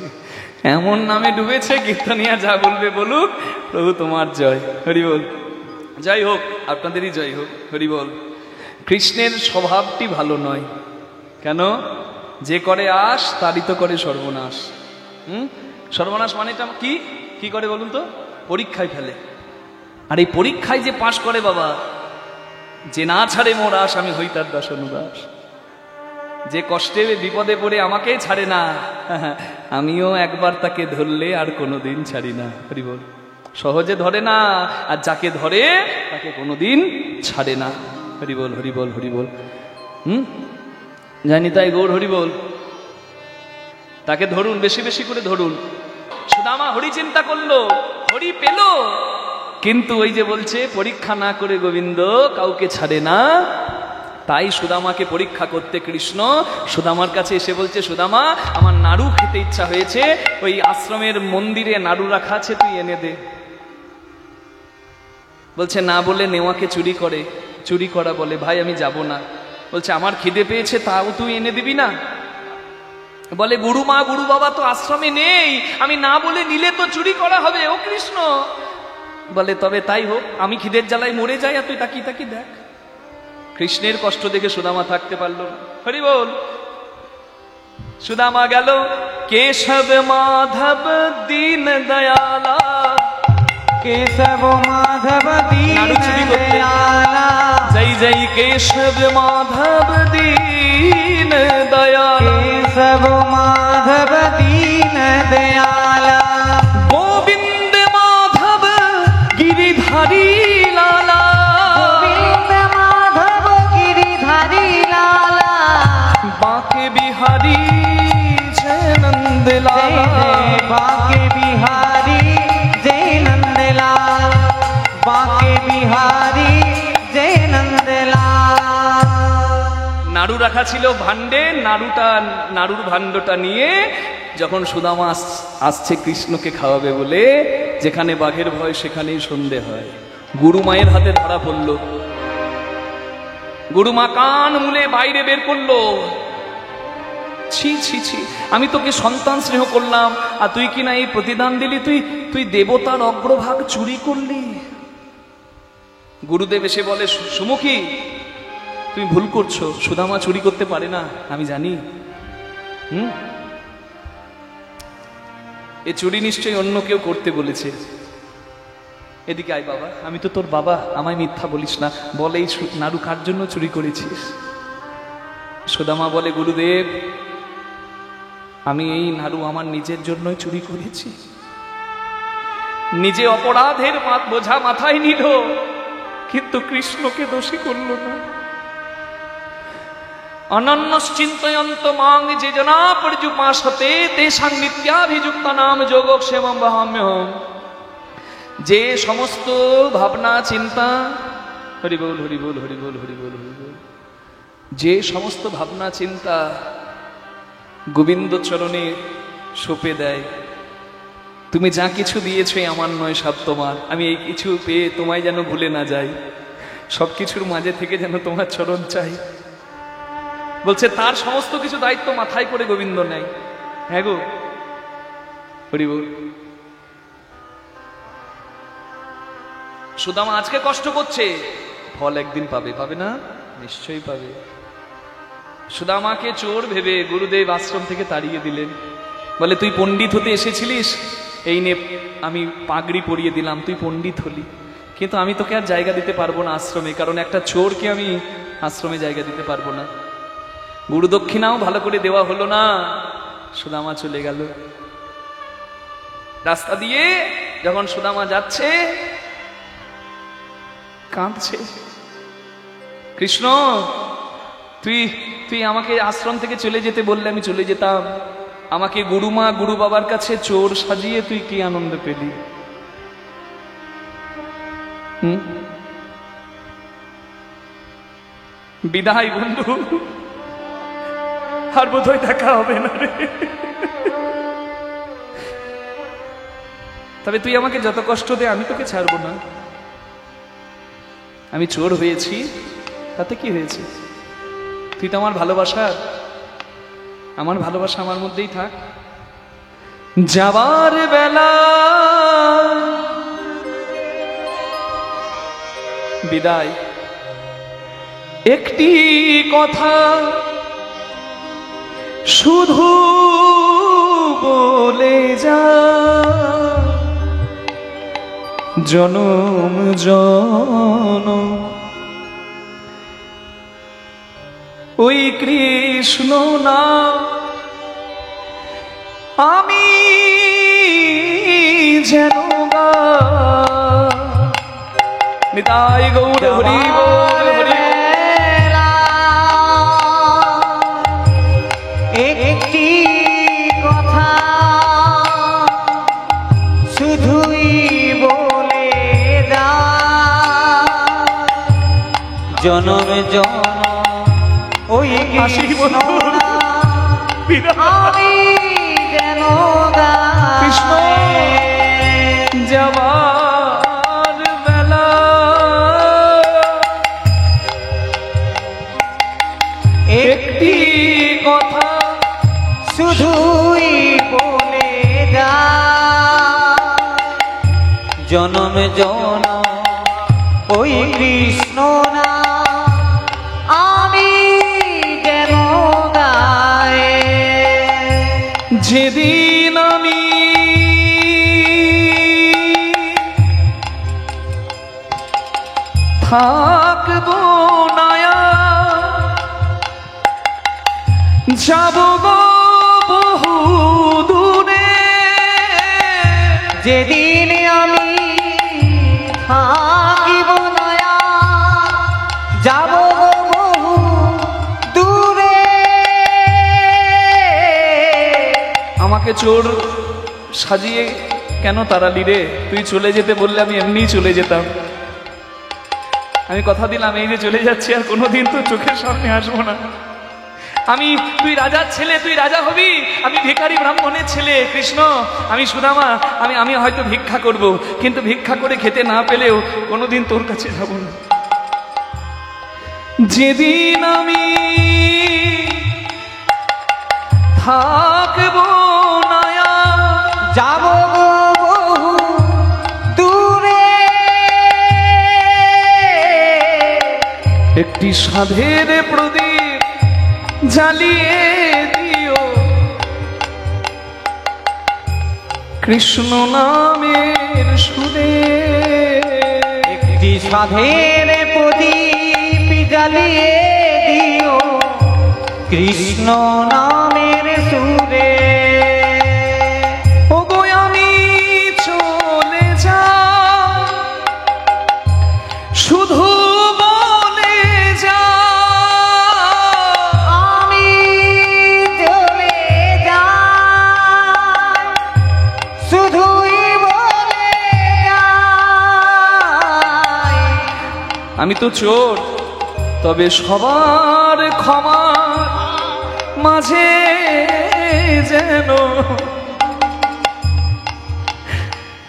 এমন নামে ডুবেছে কীর্তনিয়া যা বলবে বলুক, প্রভু তোমার জয়। হরি বল। যাই হোক, আপনাদেরই জয় হোক। হরি বল। কৃষ্ণের স্বভাবটি ভালো নয়। কেন? যে করে আশ তারই তো করে সর্বনাশ। সর্বনাশ মানেটা কি, কি করে বলুন তো? পরীক্ষায় ফেলে। আর এই পরীক্ষায় যে পাশ করে বাবা, যে না ছাড়ে মোর আশ আমি হই তার দাস অনুদাস, যে কষ্টে বিপদে পড়ে আমাকে ছাড়ে না, আমিও একবার তাকে ধরলে আর কোনোদিন ছাড়ি না। হরি বল। সহজে ধরে না, আর যাকে ধরে তাকে কোনোদিন ছাড়ে না। হরি বল, হরি বল, হরি বল। জানি তাই গৌর হরি বল। তাকে ধরুন, বেশি বেশি করে ধরুন। সুদামা হরি চিন্তা করলো, হরি পেল, কিন্তু ওই যে বলছে পরীক্ষা না করে গোবিন্দ কাউকে ছাড়ে না। তাই সুদামাকে পরীক্ষা করতে কৃষ্ণ সুদামার কাছে এসে বলছে, সুদামা আমার নাড়ু খেতে ইচ্ছা হয়েছে, ওই আশ্রমের মন্দিরে নাড়ু রাখা আছে, তুই এনে দে। বলছে না বলে নেওয়াকে চুরি করে, চুরি করা বলে ভাই আমি যাব না। বলছে আমার খিদে পেয়েছে, তাও তুই এনে দিবি না? বলে গুরু মা গুরু বাবা তো আশ্রমে নেই, আমি না বলে নিলে তো চুরি করা হবে। ও কৃষ্ণ বলে তবে তাই হোক, আমি খিদের জ্বালায় মরে যাই আর তুই তাকিয়ে তাকিয়ে দেখ। কৃষ্ণের কষ্ট দেখে সুদামা থাকতে পারলো। হরি বল। সুদামা গেল, কেশব মাধব দীন দয়ালা, কেশব মাধব দীন নাড়ু চুরি করতে। দয়ালা, জয় জয় কেশব মাধব দীন দয়ালা, কেশব মাধব দীন দয়ালা, গোবিন্দ মাধব গিরিধারী লালা, গোবিন্দ মাধব গিরিধারী লালা, বাঁকে বিহারী জয় নন্দ জয় লালা, জয় বাঁকে বিহারী জয় নন্দলাল, বাঁকে বিহারী জয় নন্দলাল। নাড়ু রাখা ছিল ভাণ্ডে, নাড়ুর ভাণ্ডটা নিয়ে যখন সুদামা আসছে কৃষ্ণকে খাওয়াবে বলে, যেখানে বাঘের ভয় সেখানেই সন্ধে হয়, গুরু মায়ের হাতে ধরা পড়ল। গুরুমা কান মুলে বাইরে বের করলো, ছি ছি ছি, আমি তোকে সন্তান স্নেহ করলাম আর তুই কি না এই প্রতিদান দিলি, তুই দেবতার অগ্রভাগ চুরি করলি। গুরুদেব এসে বলে, সুমুখী তুমি ভুল করছো, সুদামা চুরি করতে পারে না, আমি জানি। এ চুরি নিশ্চয়ই অন্য কেউ করতে বলেছে। এদিকে আয় বাবা, আমি তো তোর বাবা, আমায় মিথ্যা বলিস না, বলে এই নাড়ু কার জন্য চুরি করেছিস? সুদামা বলে, গুরুদেব আমি এই নাড়ু আমার নিজের জন্যই চুরি করেছি। নিজে অপরাধের বোঝা মাথায় নিল, কিন্তু কৃষ্ণকে দোষী করল না। অনন্যশ্চিন্তয়ন্ত মাং যে জনা পর্যুপাসতে তেষাং নিত্যাভিযুক্ত নাম যোগক্ষেমং বহাম্যহম। যে সমস্ত ভাবনা চিন্তা, হরি বল, হরি বল, হরি বল, হরি বল, হরি বল, যে সমস্ত ভাবনা চিন্তা গোবিন্দ চরণে সঁপে দেয়, তুমি যা কিছু দিয়েছো আমার নয়, সব তোমার, আমি এই কিছু পেয়ে তোমায় যেন ভুলে না যাই, সবকিছুর মাঝে থেকে যেন তোমার চরণ চাই। বলছে তার সমস্ত কিছু দায়িত্ব মাথায় করে গোবিন্দ নেয়। হ্যাঁ গো হরি বল। সুদামা আজকে কষ্ট করছে, ফল একদিন পাবে, পাবে না? নিশ্চয়ই পাবে। সুদামাকে চোর ভেবে গুরুদেব আশ্রম থেকে তাড়িয়ে দিলেন। বলে তুই পণ্ডিত হতে এসেছিলিস, এই নে আমি পাগড়ি পরিয়ে দিলাম, তুই পণ্ডিত হলি, কিন্তু আমি তোকে আর জায়গা দিতে পারবো না আশ্রমে, কারণ একটা চোরকে আমি আশ্রমে জায়গা দিতে পারবো না। গুরু দক্ষিণাও ভালো করে দেওয়া হলো না, সুদামা চলে গেল। রাস্তা দিয়ে যখন সুদামা যাচ্ছে কাঁদছে, কৃষ্ণ তুই আমাকে আশ্রম থেকে চলে যেতে বললে আমি চলে যেতাম, আমাকে গুরুমা গুরু বাবার কাছে চোর সাজিয়ে তুই কি আনন্দ পেলি? বিদায় বন্ধু, আর বোধহয় দেখা হবে না রে। তবে তুই আমাকে যত কষ্ট দে আমি তোকে ছাড়বো না। আমি চোর হয়েছি, তাতে কি হয়েছে? তুই তো আমার ভালোবাসার, আমার ভালোবাসা আমার মধ্যেই থাক। যাবার বেলা বিদায় একটি কথা শুধু বলে যা, জনম জনম ওই কৃষ্ণ না আমি যেন নিতাই গৌর হরি বল হরি। একটি কথা শুধুই বলে দা, জনম জনম ওই কৃষ্ণ না আমি যেন কৃষ্ণ যাবার বেলা একটি কথা শুধুই বলে দা, জনম জনম ওই কৃষ্ণ না আমি যেন গায়। যেদিন আমি থাকবো নায়া যাব গো বহু দূরে, যেদিন আমি থাকিব নয়া যাব বহু দূরে। আমাকে চোর সাজিয়ে কেন তাড়ালি রে? তুই চলে যেতে বললে আমি এমনিই চলে যেতাম। আমি কথা দিলাম এই যে চলে যাচ্ছি আর কোনোদিন তো চোখের সামনে আসবো না। তুই রাজার ছেলে, তুই রাজা হবি, আমি ভিখারি ব্রাহ্মণের ছেলে কৃষ্ণ, আমি সুদামা, আমি হয়তো ভিক্ষা করব, কিন্তু ভিক্ষা করে খেতে না পেলেও কোনোদিন তোর কাছে যাব না। যেদিন আমি থাকবো নায়া যাব বহু দূরে, একটি সাধের প্রদীপ জ্বালিয়ে দিও, কৃষ্ণ নামের সুরে। একটি সাধের প্রদীপ জ্বালিয়ে দিও, কৃষ্ণ নামের সুরে। ওগো আমি চলে যা শুধু বলে যা, আমি চলে যাই শুধুই বলে যাই। আমি তো চোর, তবে সবার ক্ষমার মাঝে যেন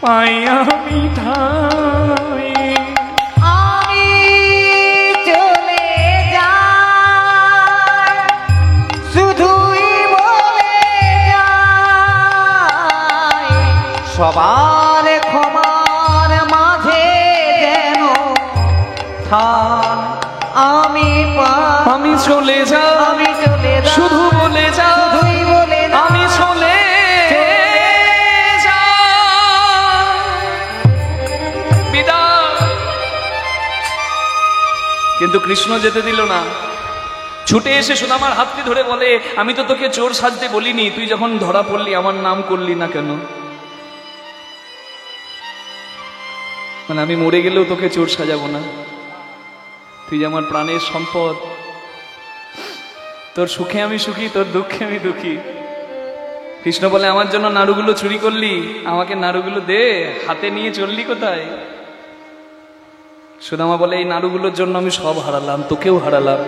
পাই আমি ঠাই। আমি চলে যাই শুধুই বলে যাই, সবার ক্ষমার মাঝে যেন থান আমি পাই। আমি চলে যা, আমি চলে যাই শুধু বলে যা, শুধুই বলে যাই। আমি চলে যা। বিদায়। কিন্তু কৃষ্ণ যেতে দিল না, ছুটে এসে সুদামার হাতটি ধরে বলে, আমি তো তোকে চোর সাজতে বলিনি, তুই যখন ধরা পড়লি আমার নাম করলি না কেন? মানে আমি মরে গেলেও তোকে চোর সাজাবো না, তুই যে আমার প্রাণের সম্পদ, তোর সুখে আমি সুখী, তোর দুঃখে আমি দুঃখী। কৃষ্ণ বলে, আমার জন্য নাড়ুগুলো চুরি করলি, আমাকে নাড়ুগুলো দে, হাতে নিয়ে চললি কোথায়? সুদামা বলে, এই নাড়ুগুলোর জন্য আমি সব হারালাম, তোকেও হারালাম।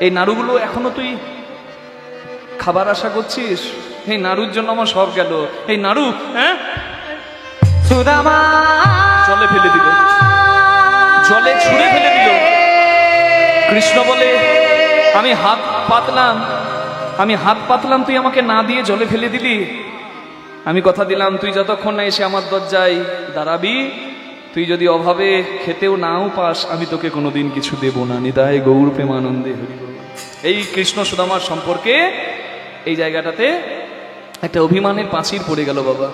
এই নাড়ুগুলো এখনো তুই খাবার আশা করছিস? এই নাড়ুর জন্য আমার সব গেল। এই নাড়ু, হ্যাঁ, সুদামা জলে ফেলে দিল, জলে ছুঁড়ে ফেলে দিল। কৃষ্ণ বলে, আমি হাত পাতলাম, তুই আমাকে না দিয়ে জলে ফেলে দিলি। আমি কথা দিলাম, তুই যতক্ষণ না এসে আমার দরজায় দাঁড়াবি, তুই যদি অভাবে খেতেও নাও পাস, আমি তোকে কোনোদিন কিছু দেব না। নিতাই গৌর প্রেমানন্দে হরি বল। এই কৃষ্ণ সুদামার সম্পর্কে এই জায়গাটাতে একটা অভিমানের পাঁচির পড়ে গেল বাবা,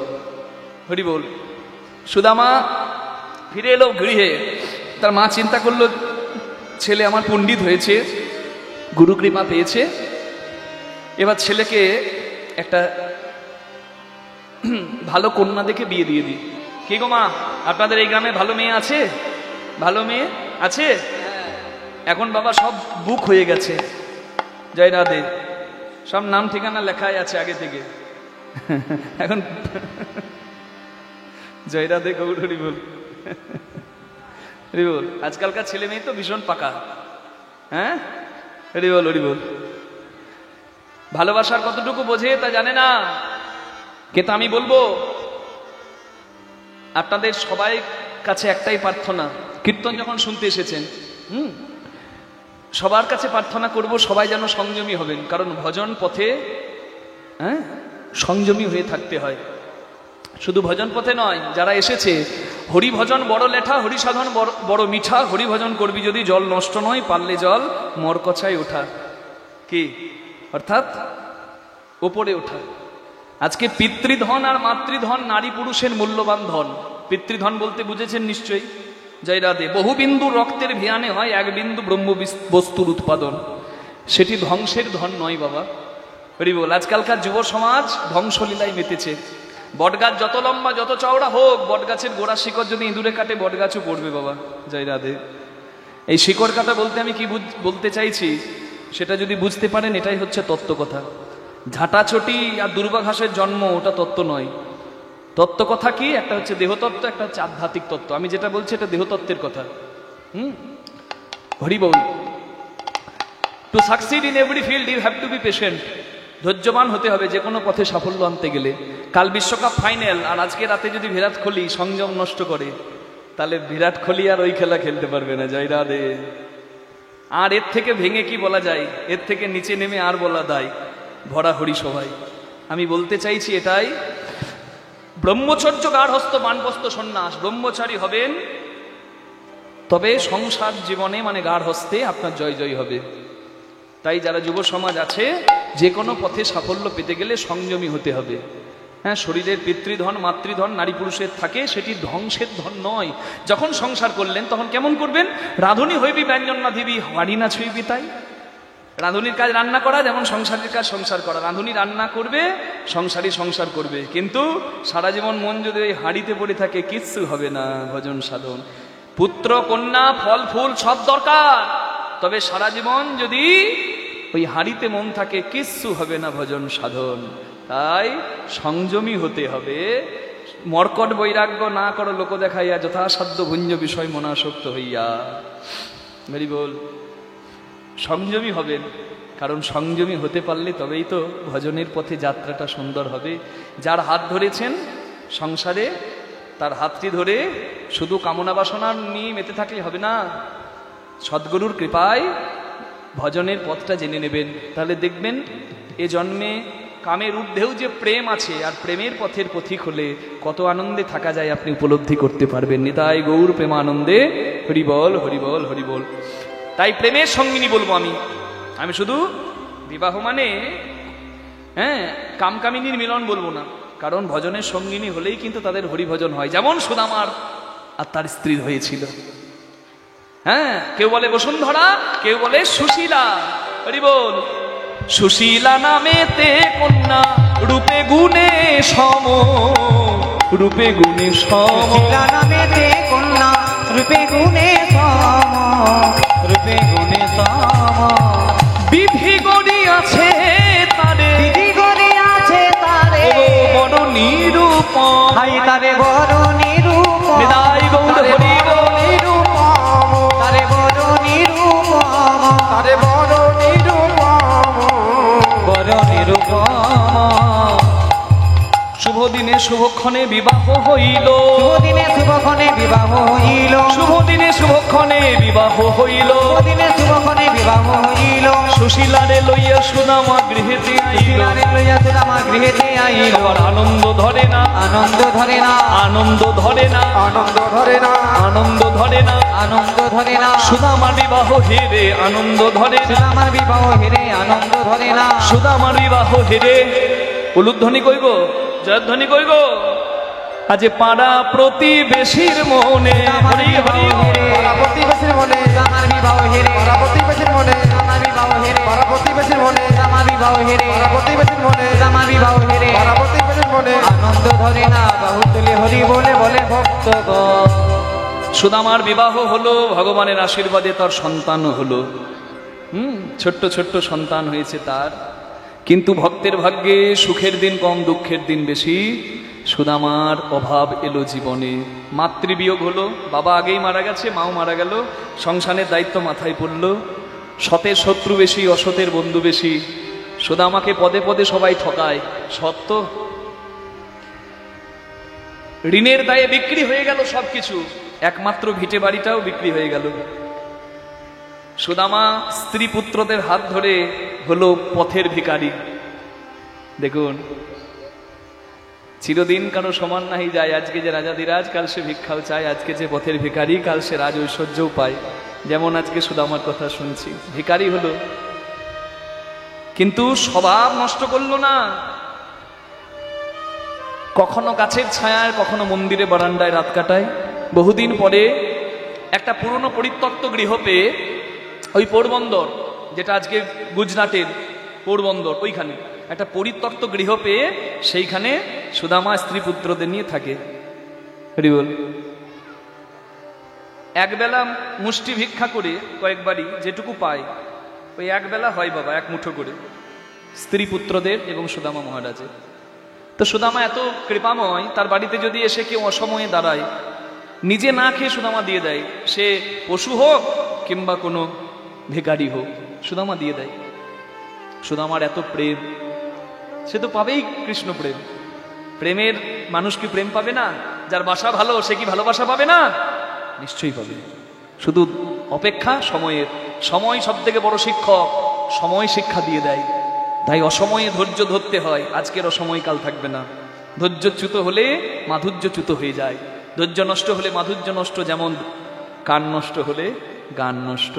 হরি বল। সুদামা ফিরে এলো গৃহে। তার মা চিন্তা করলো, ছেলে আমার পণ্ডিত হয়েছে, গুরু কৃপা পেয়েছে, এবার ছেলেকে একটা ভালো কন্যা দেখে বিয়ে দিয়ে দিই। কি গো মা, আপনাদের এই গ্রামে ভালো মেয়ে আছে? ভালো মেয়ে আছে? এখন বাবা সব বুক হয়ে গেছে, জয় রাধে, সব নাম ঠিকানা লেখাই আছে আগে থেকে। এখন জয় রাধে গৌর হরি বল, হরি বল। আজকালকার ছেলে মেয়ে তো ভীষণ পাকা, হ্যাঁ, হরি বল হরি বল। ভালোবাসার কতটুকু বোঝে তা জানে না, কিন্তু আমি বলবো আপনাদের সবাই কাছে একটাই প্রার্থনা, কীর্তন যখন শুনতে এসেছেন, সবার কাছে প্রার্থনা করব সবাই যেন সংযমী হবেন, কারণ ভজন পথে সংযমী হয়ে থাকতে হয়। শুধু ভজন পথে নয়, যারা এসেছে, হরি ভজন বড় লেঠা, হরি সাধন বড় মিঠা, হরি ভজন করবি যদি জল নষ্ট নয়, পারলে জল মরকছায় ওঠা, কি অর্থাৎ ওপরে ওঠা। আজকে পিতৃধন আর মাতৃধন নারী পুরুষের মূল্যবান ধন। পিতৃধন বলতে বুঝেছেন নিশ্চয়ই, জয় রাধে। বহু বিন্দু রক্তের ভিয়ানে হয় এক বিন্দু ব্রহ্ম বস্তুর উৎপাদন, সেটি ধ্বংসের ধন নয় বাবা, হরি বল। আজকালকার যুব সমাজ ধ্বংসলীলায় মেতেছে। বটগাছ যত লম্বা যত চওড়া হোক, বটগাছের গোড়া শিকড় যদি ইঁদুরে কাটে বটগাছও পড়বে বাবা, জয় রাধে। এই শিকড় কাটা বলতে আমি কি বলতে চাইছি সেটা যদি বুঝতে পারেন, এটাই হচ্ছে তত্ত্ব কথা। ঝাঁটাছটি আর দুর্বাঘাসের জন্ম, ওটা তত্ত্ব নয়। তত্ত্ব কথা কি? একটা হচ্ছে দেহতত্ত্ব, একটা হচ্ছে আধ্যাত্মিক তত্ত্ব। আমি যেটা বলছি এটা দেহতত্ত্বের কথা। হরি বল। To succeed in every field you have to be patient. ধৈর্যবান হতে হবে যে কোনো পথে সাফল্য আনতে গেলে। কাল বিশ্বকাপ ফাইনাল, আর আজকে রাতে যদি বিরাট কোহলি সংযম নষ্ট করে, তাহলে বিরাট কোহলি আর ওই খেলা খেলতে পারবে না, জয় রাধে। আর এর থেকে ভেঙে কি বলা যায়, এর থেকে নিচে নেমে আর বলা দায়, ভরা হরি সবাই। আমি বলতে চাইছি এটাই, ব্রহ্মচর্য গার্হস্থ বানপ্রস্থ সন্ন্যাস, ব্রহ্মচারী হবেন তবে সংসার জীবনে মানে গার্হস্থে আপনার জয় জয় হবে। তাই যারা যুব সমাজ আছে, যে কোনো পথে সাফল্য পেতে গেলে সংযমী হতে হবে। হ্যাঁ, শরীরের পিতৃধন মাতৃধন নারী পুরুষের থাকে, সেটি ধ্বংসের ধন নয়। যখন সংসার করলেন তখন কেমন করবেন? রাঁধুনি হইবি ব্যঞ্জন না দিবি, হাড়ি না ছুঁইবি। তাই রাঁধুনির কাজ রান্না করা, যেমন সংসারের কাজ সংসার করা। রাঁধুনি রান্না করবে, সংসারী সংসার করবে, কিন্তু সারা জীবন মন যদি ওই হাঁড়িতে পড়ে থাকে, কিচ্ছু হবে না ভজন সাধন। পুত্র কন্যা ফল ফুল সব দরকার, তবে সারা জীবন যদি ওই হাঁড়িতে মন থাকে, কিচ্ছু হবে না ভজন সাধন। তাই সংযমী হতে হবে। মর্কট বৈরাগ্য না করো লোক দেখাইয়া, যথাসাধ্য ভুঞ্জ বিষয় মনাসক্ত হইয়া। ভেরি বল। সংযমী হবেন, কারণ সংযমী হতে পারলে তবেই তো ভজনের পথে যাত্রাটা সুন্দর হবে। যার হাত ধরেছেন সংসারে, তার হাতটি ধরে শুধু কামনা বাসনা নিয়ে মেতে থাকলে হবে না। সদ্গুরুর কৃপায় ভজনের পথটা জেনে নেবেন, তাহলে দেখবেন এ জন্মে কামের ঊর্ধ্বেও যে প্রেম আছে, আর প্রেমের পথের পথিক হলে কত আনন্দে থাকা যায় আপনি উপলব্ধি করতে পারবেন। নিতাই গৌর প্রেমানন্দে হরি বল হরি বল হরি বল। তাই প্রেমের সঙ্গিনী বলবো আমি শুধু বিবাহ মানে কামকামিনীর মিলন বলবো না, কারণ ভজনের সঙ্গিনী হলেই কিন্তু তাদের হরিভজন হয়। যেমন সুদামার আর তার স্ত্রীর হয়েছিল। হ্যাঁ, কেউ বলে বসুন্ধরা, কেউ বলে সুশীলা, হরি বল। সুশীলা নামেতে কন্যা, রূপে গুণে সম, রূপে গুণে সম। সুশীলা নামেতে কন্যা, রূপে গুণে সম, রূপে গুণে সম। বিধি গড়ি আছে তারে, বিধি গড়ি আছে তারে, বড় নিরূপম। হাই তারে বড় নিরূপম। নিতাই গৌর হরি বল। তারে বড় নিরূপম, তারে বড় নিরূপম, বড় নিরূপম। নিরুপম। শুভ দিনে শুভক্ষণে বিবাহ হইল, শুভ দিনে শুভক্ষণে বিবাহ হইল, শুভ দিনে শুভক্ষণে বিবাহ হইল, শুভ দিনে শুভক্ষণে বিবাহ হইল। সুশীলারে লইয়া সুদামা গৃহেতে আইল, সুশীলারে লইয়া সুদামা গৃহেতে আইল। আবার আনন্দ ধরে না, আনন্দ ধরে না, আনন্দ ধরে না, আনন্দ ধরে না, আনন্দ ধরে না, আনন্দ ধরে না। সুদামার বিবাহ হেরে আনন্দ ধরে না, সুদামার বিবাহ হেরে আনন্দ ধরে না। সুদামার বিবাহ হেরে উলুধ্বনি কইব, জয়ধ্বনি কইব। আজ পাড়া প্রতিবেশীর মনে হরি হরি পাড়া প্রতিবেশীর মনে, সুদামার বিবাহ হেরে, পাড়া প্রতিবেশীর মনে, সুদামার বিবাহ হেরে, পাড়া প্রতিবেশীর মনে, সুদামার বিবাহ হেরে, পাড়া প্রতিবেশীর মনে, সুদামার বিবাহ হেরে পাড়া প্রতিবেশীর মনে। আনন্দ ধরে না। বাহুতলে হরি বলে বলে ভক্তগণ। সুদামার বিবাহ হলো, ভগবানের আশীর্বাদে তার সন্তান হলো। ছোট্ট ছোট্ট সন্তান হয়েছে তার। কিন্তু ভক্তের ভাগ্যে সুখের দিন কম, দুঃখের দিন বেশি। সুদামার অভাব এলো জীবনে, মাতৃবিয়োগ হলো, বাবা আগেই মারা গেছে, মাও মারা গেল, সংসারের দায়িত্ব মাথায় পড়ল। সতের শত্রু বেশি, অসতের বন্ধু বেশি। সুদামাকে পদে পদে সবাই ঠকায়, সত্য ঋণের দায়ে বিক্রি হয়ে গেল সবকিছু, একমাত্র ভিটে বাড়িটাও বিক্রি হয়ে গেল। সুদামা স্ত্রী পুত্রদের হাত ধরে হলো পথের ভিখারি। দেখুন, চিরদিন কারো সমান নাহি যায়। আজকে যে রাজাধিরাজ, কাল সে ভিক্ষাও চায়। আজকে যে পথের ভিখারি, কাল সে রাজ ঐশ্বর্যও পায়। যেমন আজকে সুদামার কথা শুনছি, ভিখারি হলো, কিন্তু স্বভাব নষ্ট করলো না। কখনো গাছের ছায়ায়, কখনো মন্দিরে বারান্দায় রাত কাটায়। বহুদিন পরে একটা পুরনো পরিত্যক্ত গৃহ পেয়ে, ওই পোরবন্দর, যেটা আজকে গুজরাটের পোরবন্দর, ওইখানে একটা পরিত্যক্ত গৃহ পেয়ে সেইখানে সুদামা স্ত্রী পুত্রদের নিয়ে থাকে। হরিবল। একবেলা মুষ্টি ভিক্ষা করে কয়েকবারই যেটুকু পায়, ওই একবেলা হয় বাবা, এক মুঠো করে স্ত্রী পুত্রদের এবং সুদামা মহারাজের। তো সুদামা এত কৃপাময়, তার বাড়িতে যদি এসে কেউ অসময়ে দাঁড়ায়, নিজে না খেয়ে সুদামা দিয়ে দেয়। সে পশু হোক কিংবা কোনো ভিখারি হোক, সুদামা দিয়ে দেয়। সুদামার এত প্রেম, সে তো পাবেই কৃষ্ণ প্রেম। প্রেমের মানুষ কি প্রেম পাবে না? যার বাসা ভালো, সে কি ভালোবাসা পাবে না? নিশ্চয়ই পাবে। শুধু অপেক্ষা সময়ের। সময় সব থেকে বড় শিক্ষক, সময় শিক্ষা দিয়ে দেয়। তাই অসময়ে ধৈর্য ধরতে হয়। আজকের অসময় কাল থাকবে না। ধৈর্যচ্যুত হলে মাধুর্যচ্যুত হয়ে যায়। ধৈর্য নষ্ট হলে মাধুর্য নষ্ট, যেমন কান নষ্ট হলে গান নষ্ট।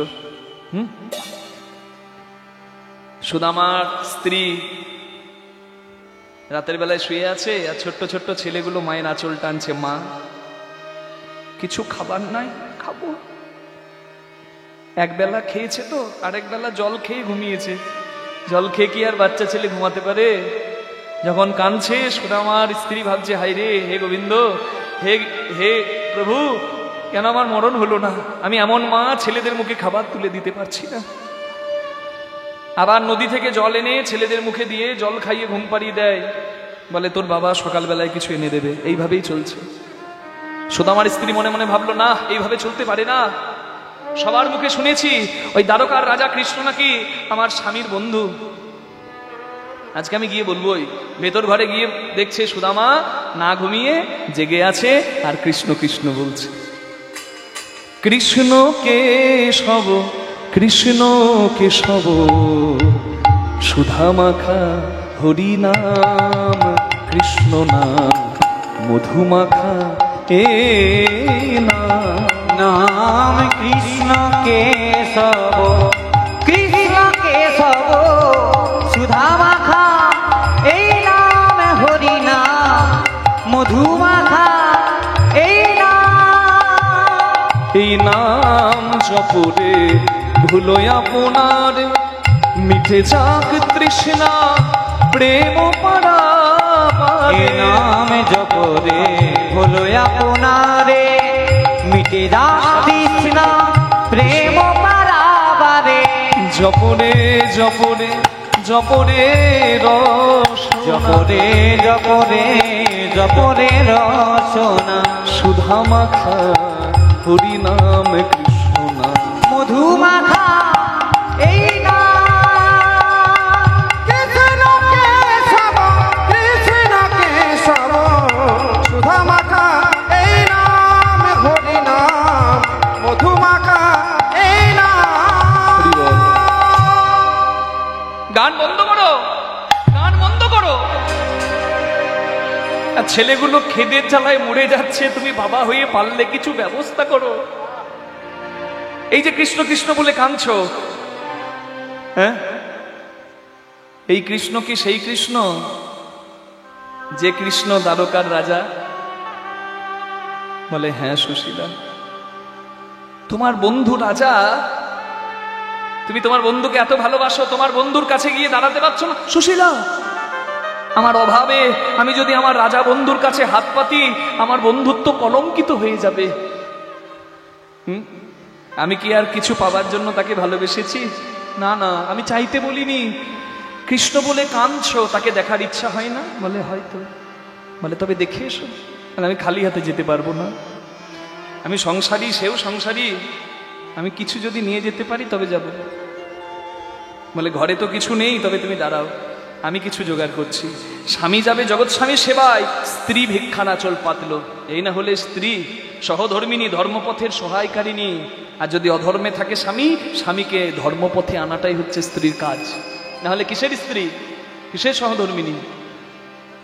সুদামার স্ত্রী রাতের বেলায় শুয়ে আছে, আর ছোট্ট ছোট্ট ছেলেগুলো মায়ের আঁচল টানছে। মা, কিছু খাবার নাই, খাবো। একবেলা খেয়েছে তো, আরেক বেলা জল খেয়ে ঘুমিয়েছে। জল খেয়ে কি আর বাচ্চা ছেলে ঘুমাতে পারে? যখন কাঁদছে, সুদামার স্ত্রী ভাবছে, হায় রে, হে গোবিন্দ, হে হে প্রভু, কেন আমার মরণ হলো না? আমি এমন মা, ছেলেদের মুখে খাবার তুলে দিতে পারছি না। আবার নদী থেকে জল এনে ছেলেদের মুখে দিয়ে জল খাইয়ে ঘুম পাড়িয়ে দেয়। বলে, তোর বাবা সকালবেলায় কিছু এনে দেবে। এইভাবেই চলছে। সুদামার স্ত্রী মনে মনে ভাবলো, না, এইভাবে চলতে পারে না। সবার মুখে শুনেছি ওই দ্বারকার রাজা কৃষ্ণ নাকি আমার স্বামীর বন্ধু। আজকে আমি গিয়ে বলবোই। ভেতর ঘরে গিয়ে দেখছে সুদামা না ঘুমিয়ে জেগে আছে আর কৃষ্ণ কৃষ্ণ বলছে। কৃষ্ণ কেশব, কৃষ্ণ কেশব, সুধা মাখা হরি নাম, কৃষ্ণ নাম মধুমাখা এ নাম। নাম কৃষ্ণ কেশব, কৃষ্ণ কেশব, সুধা মাখা এই নাম, হরি নাম মধুমাখা এই নাম। এই নাম জপরে ভুলো আপনার, মিঠে যাক তৃষ্ণা প্রেম পারাবারে। এই নাম জপরে ভুলো আপনারে, মিটে যাক তৃষ্ণা প্রেম পারাবারে। জপরে জপরে জপরে রস, জপরে জপরে জপরে রসনা, সুধা মাখা হরি নাম কৃষ্ণ নাম মধুমাখা এই নাম। কৃষ্ণ আর ছেলেগুলো খিদের জ্বালায় মরে যাচ্ছে, তুমি বাবা হয়ে পারলে কিছু ব্যবস্থা করো। এই যে কৃষ্ণ কৃষ্ণ বলে কাঁদছো, হ্যাঁ, এই কৃষ্ণ কি সেই কৃষ্ণ যে কৃষ্ণ দ্বারকার রাজা? বলে হ্যাঁ সুশীলা, তোমার বন্ধু রাজা, তুমি তোমার বন্ধুকে এত ভালোবাসো, তোমার বন্ধুর কাছে গিয়ে দাঁড়াতে পারছো না? সুশীলা, আমার অভাবে আমি যদি আমার রাজা বন্ধুর কাছে হাত পাতি, আমার বন্ধুত্ব কলঙ্কিত হয়ে যাবে। আমি কি আর কিছু পাবার জন্য তাকে ভালোবেসেছি? না না, আমি চাইতে বলিনি। কৃষ্ণ বলে কাঁদছো, তাকে দেখার ইচ্ছা হয় না? বলে হয়তো। বলে তবে দেখে এসো। আমি খালি হাতে যেতে পারবো না, আমি সংসারী, সেও সংসারী, আমি কিছু যদি নিয়ে যেতে পারি তবে যাব। বলে ঘরে তো কিছু নেই, তবে তুমি দাঁড়াও, আমি কিছু জোগাড় করছি। স্বামী যাবে জগৎ স্বামী সেবায়, স্ত্রী ভিক্ষানাচল পাতলো। এই না হলে স্ত্রী সহধর্মিনী, ধর্মপথের সহায়কারিণী। আর যদি অধর্মে থাকে স্বামী, স্বামীকে ধর্মপথে আনাটাই হচ্ছে স্ত্রীর কাজ। না হলে কিসের স্ত্রী, কিসের সহধর্মিনী?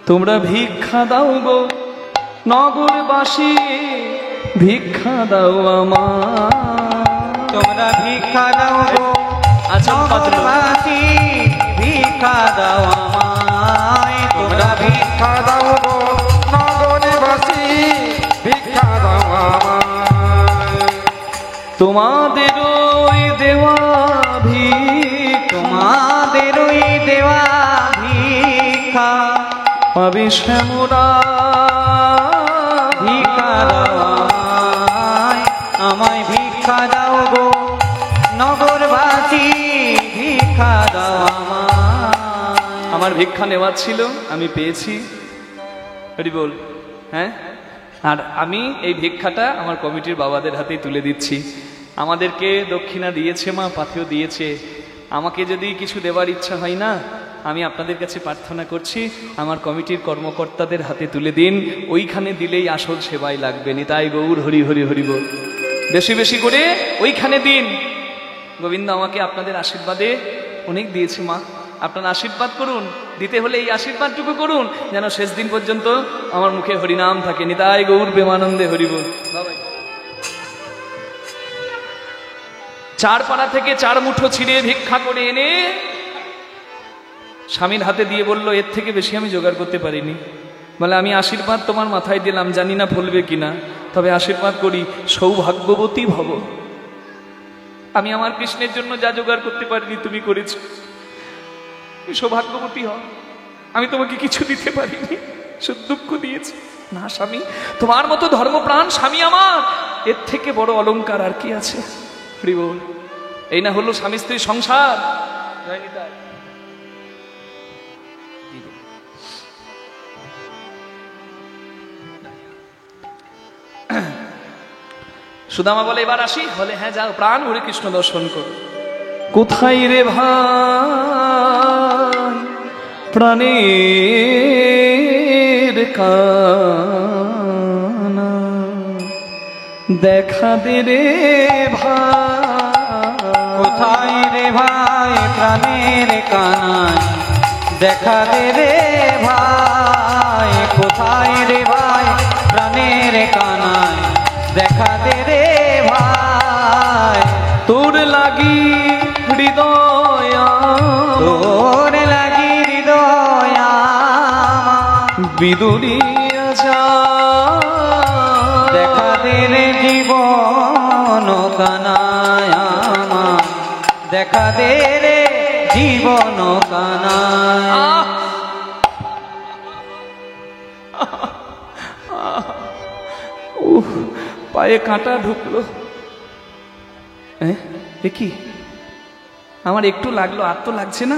তোমরা ভিক্ষা দাও গো নগরবাসী, ভিক্ষা দাও আমার, তোমরা ভিক্ষা দাও গো নগরবাসী, ভিক্ষা দাও আমায়, তোমরা ভিক্ষা দাও গো নগরবাসী, ভিক্ষা দাও আমায়। তোমাদের ওই দেওয়া তোমাদের ওই দেওয়া ভিক্ষা পাবে শ্যামরা, ভিক্ষা দাও আমায়, আমায় ভিক্ষা দাও গো নগরবাসী, ভিক্ষা দাও আমায়। আমার ভিক্ষা নেওয়ার ছিল, আমি পেয়েছি। হরি বল। হ্যাঁ, আর আমি এই ভিক্ষাটা আমার কমিটির বাবাদের হাতেই তুলে দিচ্ছি। আমাদেরকে দক্ষিণা দিয়েছে মা, পাথেও দিয়েছে। আমাকে যদি কিছু দেওয়ার ইচ্ছা হয় না, আমি আপনাদের কাছে প্রার্থনা করছি, আমার কমিটির কর্মকর্তাদের হাতে তুলে দিন, ওইখানে দিলেই আসল সেবায় লাগবে। নিতাই গৌর হরি হরি হরি বল। বেশি বেশি করে ওইখানে দিন। গোবিন্দ আমাকে আপনাদের আশীর্বাদে অনেক দিয়েছে মা, আপনারা আশীর্বাদ করুন। দিতে হলে এই আশীর্বাদটুকু করুন, যেন শেষ দিন পর্যন্ত আমার মুখে হরিনাম থাকে। নিতাই গৌর প্রেমানন্দে হরি বল। চার পাড়া থেকে 4 মুঠো ছিঁড়ে ভিক্ষা করে এনে স্বামীর হাতে দিয়ে বলল, এর থেকে বেশি আমি জোগাড় করতে পারিনি। বলে আমি আশীর্বাদ তোমার মাথায় দিলাম, জানি না ফলবে কিনা, তবে আশীর্বাদ করি সৌভাগ্যবতী ভব। আমি আমার কৃষ্ণের জন্য যা জোগাড় করতে পারিনি তুমি করেছ, সৌভাগ্যবতী হও। আমি তোমাকে কিছু দিতে পারিনি, শুধু দুঃখ দিয়েছি। না স্বামী, তোমার মতো ধর্মপ্রাণ স্বামী আমার, এর থেকে বড় অলংকার আর কি আছে? হরি বল। এই না হলো স্বামী স্ত্রী সংসার। সুদামা বলে এবার আসি। বলে হ্যাঁ যাও, প্রাণ ভরে কৃষ্ণ দর্শন করো। কোথায় রে ভাই প্রাণের কানা, দেখা দে রে ভাই। কোথায় রে ভাই প্রাণের কানায়, দেখা দে রে ভাই। কোথায় রে ভাই প্রাণের কানায়, দেখা দে রে ভাই। তোর লাগি হৃদয়, তোর লাগি হৃদয় বিদুরিয়া যা, দেখা দে রে জীবন কানায় আমার, দেখা দে রে জীবন কানায়। পায়ে কাঁটা ঢুকলো। কি আমার একটু লাগলো, আর তো লাগছে না।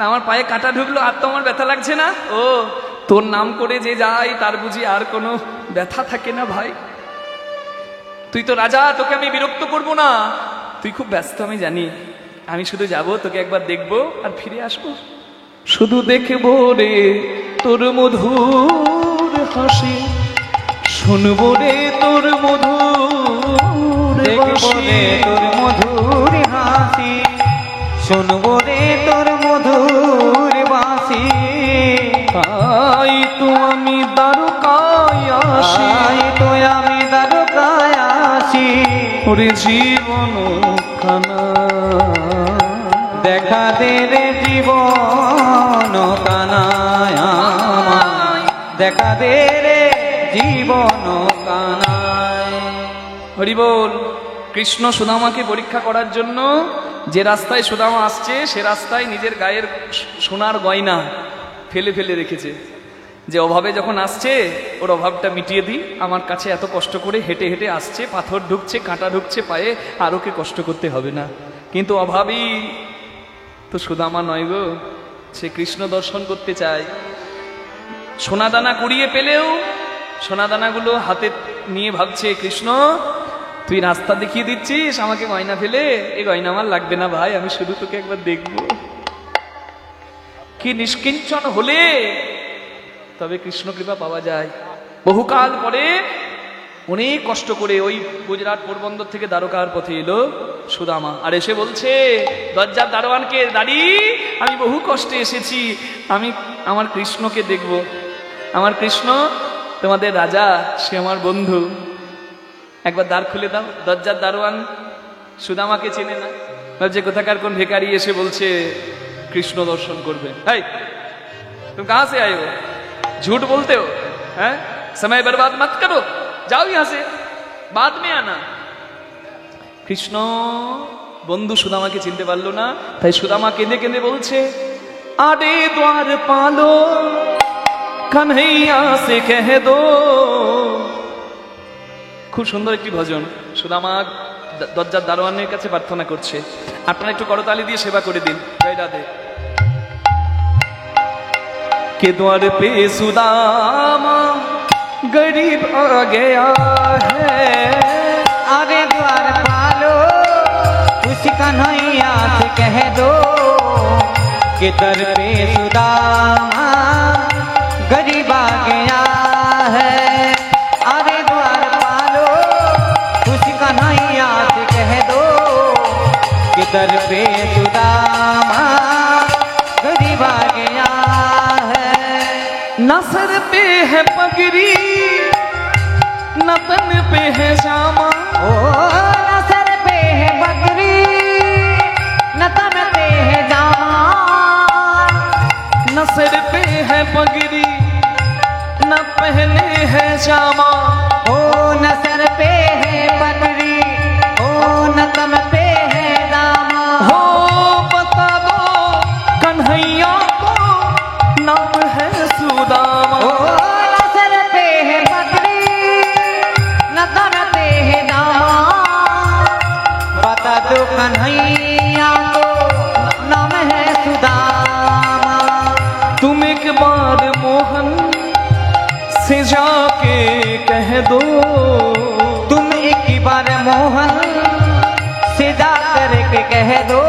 আমার পায়ে কাঁটা ঢুকলো, আর তো আমার ব্যথা লাগছে না। ও তোর নাম করে যে যায় তার বুঝি আর কোনো ব্যথা থাকে না ভাই? তুই তো রাজা, তোকে আমি বিরক্ত করব না। তুই খুব ব্যস্ত আমি জানি, আমি শুধু যাব, তোকে একবার দেখবো আর ফিরে আসবো। শুধু দেখবো রে তোর মধুর হাসি, শুনবো রে তোর মধুর দেখবো রে তোর মধুর হাসি, শুনবো রে তোর মধুর বাঁশি। তাই তো আমি মোরে জীবন কানা, দেখা দে রে জীবন কানায় আমায়, দেখা দে রে জীবন কানায়। হরি বল। কৃষ্ণ সুদামাকে পরীক্ষা করার জন্য যে রাস্তায় সুদামা আসছে সে রাস্তায় নিজের গায়ের সোনার গয়না ফেলে ফেলে রেখেছে, যে অভাবে যখন আসছে ওর অভাবটা মিটিয়ে দিই, আমার কাছে এত কষ্ট করে হেঁটে হেঁটে আসছে, পাথর ঢুকছে, কাঁটা ঢুকছে পায়ে, আর ওকে কষ্ট করতে হবে না। কিন্তু অভাবই তো সুদামা নয় গো, সে কৃষ্ণ দর্শন করতে চায়। সোনাদানা কুড়িয়ে পেলেও সোনাদানাগুলো হাতে নিয়ে ভাবছে, কৃষ্ণ তুই রাস্তা দেখিয়ে দিচ্ছিস আমাকে গয়না ফেলে, এই গয়না আমার লাগবে না ভাই, আমি শুধু তোকে একবার দেখব। কি নিষ্কিঞ্চন হলে তবে কৃষ্ণ কৃপা পাওয়া যায়। বহুকাল পরে অনেক কষ্ট করে ওই গুজরাট পোরবন্দর থেকে দ্বারকার পথে এলো সুদামা, আর এসে বলছে দরজার দারোয়ানকে, দাঁড়ি আমি বহু কষ্টে এসেছি, আমি আমার কৃষ্ণকে দেখব। আমার কৃষ্ণ তোমাদের রাজা, সে আমার বন্ধু, একবার দ্বার খুলে দাও। দরজার দারোয়ান সুদামাকে চেনে না, ভাবছে কোথাকার কোন ভিখারি এসে বলছে কৃষ্ণ দর্শন করবে। এই तुम कहां से आए हो, झूठ बोलते हो, हैं? समय बर्बाद मत करो, जाओ यहां से, बाद में आना। কৃষ্ণ বন্ধু সুদামাকে চিনতে পারলো না, তাই সুদামা কেঁদে কেঁদে বলছে, আরে দ্বার পালো কানহাইয়া সে কহ দো। খুব সুন্দর একটি ভজন। সুদামা দরজার দারোয়ানের কাছে প্রার্থনা করছে, আপনারা একটু করতালি দিয়ে সেবা করে দিন। জয় রাধে। के द्वार पे सुदामा गरीब आ गया है, अरे द्वार पालो उस कन्हैया से कह दो कि दर पे सुदामा गरीब आ गया है। अरे द्वार पालो उस कन्हैया से कह दो कि दर पे सुदामा गरीब आ गया है। न सर पे है पगड़ी न तन पे है जामा, ओ न सर पे है पगड़ी न तन पे है जामा, न सर पे है पगड़ी न पहने है जामा, ओ न सर पे है पगड़ी ओ न तन पे है जामा। हो बता दो कन्हैया को नाम है सुदामा। ओ न सर पे है पगड़ी न तन पे है जामा, बता दो कन्हैया को नाम है सुदामा। तुम एक बार मोहन से जाके कह दो, तुम एक बार मोहन से जा करके कह दो,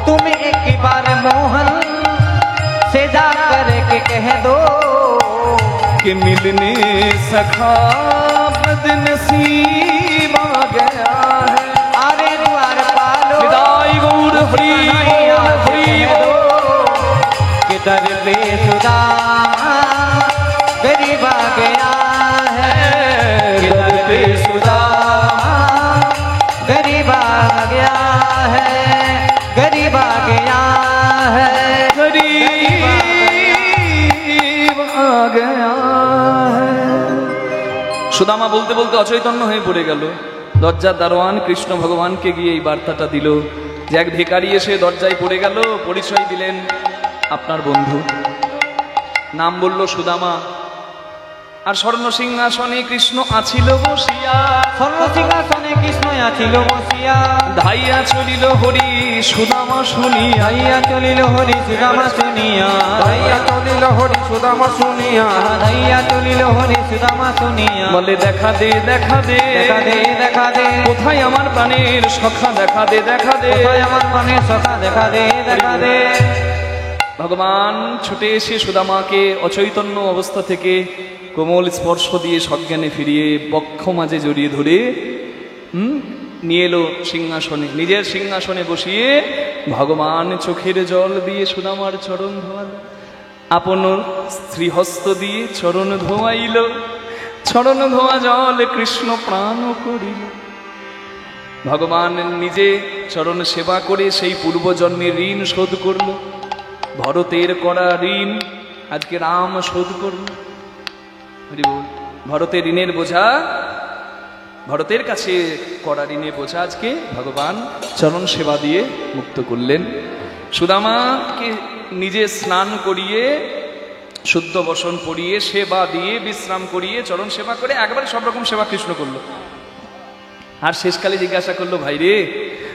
तुम एक बार मोहन से जा करके कह दो कि मिलने सखा बदनसीब आ गया है। अरे द्वार पालो विदाई गौर हरि बोल हरि बोल। कि दर पे सुदामा गरीब आ गया है, कि दर पे सुदामा गरीब आ गया है, गरीब आ गया है, गरीब आ गया है। সুদামা বলতে বলতে অচৈতন্য হয়ে পড়ে গেল। দরজার দারোয়ান কৃষ্ণ ভগবানকে গিয়ে এই বার্তাটা দিল যে এক ভিখারি এসে দরজায় পড়ে গেল, পরিচয় দিলেন আপনার বন্ধু, নাম বলল সুদামা, আর স্বর্ণ সিংহাসনে কৃষ্ণ আছিল বসিয়া, স্বর্ণ সিংহাসনে কৃষ্ণ আছিল বসিয়া, ধাইয়া চলিল হরি সুদামা শুনিয়া, ধাইয়া চলিল হরি সুদামা শুনিয়া, ধাইয়া চলিল হরি সুদামা শুনিয়া, ধাইয়া চলিল হরি সুদামা শুনিয়া, বলে দেখা দে দেখা দে দেখা দে দেখা দে, কোথায় আমার প্রাণের সখা, দেখা দে দেখা দে, কোথায় আমার প্রাণের সখা, দেখা দে দেখা দে। ভগবান ছুটে এসে সুদামাকে অচৈতন্য অবস্থা থেকে কোমল স্পর্শ দিয়ে সজ্ঞানে ফিরিয়ে বক্ষ মাঝে জড়িয়ে ধরে নিয়ে এলো সিংহাসনে, নিজের সিংহাসনে বসিয়ে ভগবান চোখের জল দিয়ে সুদামার চরণ ধোয়ালো, আপন শ্রীহস্ত দিয়ে চরণ ধোয়াইল, চরণ ধোয়া জল কৃষ্ণ প্রাণ করিল। ভগবান নিজে চরণ সেবা করে সেই পূর্বজন্মের ঋণ শোধ করল। ভরতের করা ঋণ আজকে রাম শোধ করল। ভরতের ঋণের বোঝা, ভরতের কাছে করা ঋণের বোঝা আজকে ভগবান চরণ সেবা দিয়ে মুক্ত করলেন। সুদামাকে নিজে স্নান করিয়ে, শুদ্ধ বসন পরিয়ে, সেবা দিয়ে, বিশ্রাম করিয়ে, চরণ সেবা করে একবারে সব রকম সেবা কৃষ্ণ করলো। আর শেষকালে জিজ্ঞাসা করলো, ভাই রে,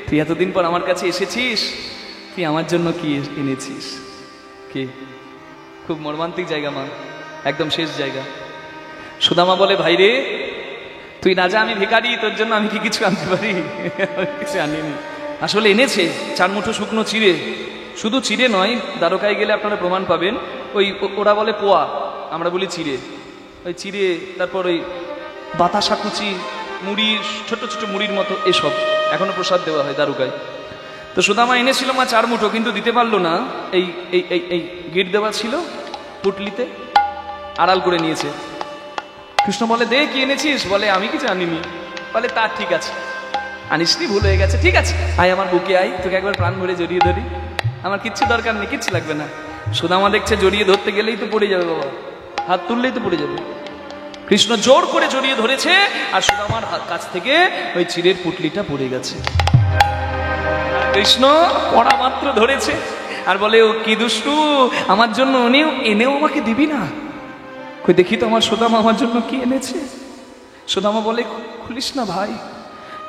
তুই এতদিন পর আমার কাছে এসেছিস, তুই আমার জন্য কি এনেছিস? কি খুব মর্মান্তিক জায়গা মা, একদম শেষ জায়গা। সুদামা বলে, ভাই রে, তুই রাজা, আমি ভিখারি, তোর জন্য আমি কি কিছু আনতে পারি? কিছু আনিনি। আসলে এনেছে 4 মুঠো শুকনো চিড়ে। শুধু চিড়ে নয়, দ্বারকায় গেলে আপনারা প্রমাণ পাবেন, ওরা বলে পোয়া, আমরা বলি চিড়ে। ওই চিড়ে, তারপর ওই বাতাসা কুচি, মুড়ি, ছোট ছোট মুড়ির মতো, এসব এখনো প্রসাদ দেওয়া হয় দ্বারকায়। তো সুদামা এনেছিল মা 4 মুঠো, কিন্তু দিতে পারলো না। এই এই এই এই গিট দেওয়া ছিল পুটলিতে, আড়াল করে নিয়েছে। কৃষ্ণ বলে, দে, কি এনেছিস? বলে, আমি কিছু আনিনি। বলে, তা ঠিক আছে, আনিসনি, ভুল হয়ে গেছে, ঠিক আছে, আয় আমার বুকে আয়, তোকে একবার প্রাণ ভরে জড়িয়ে ধরি, আমার কিচ্ছু দরকার নেই, কিচ্ছু লাগবে না। সুদামা দেখছে জড়িয়ে ধরতে গেলেই তো পড়ে যাবে বাবা, হাত তুললেই তো পড়ে যাবে। কৃষ্ণ জোর করে জড়িয়ে ধরেছে, আর সুদামার কাছ থেকে ওই চিড়ের পুটলিটা পড়ে গেছে। কৃষ্ণ পড়া মাত্র ধরেছে আর বলে, ও কি দুষ্টু, আমার জন্য এনেও আমাকে দিবি না? কই দেখি তো আমার সুদামা আমার জন্য কি এনেছে। সুদামা বলে, খুলিস না ভাই,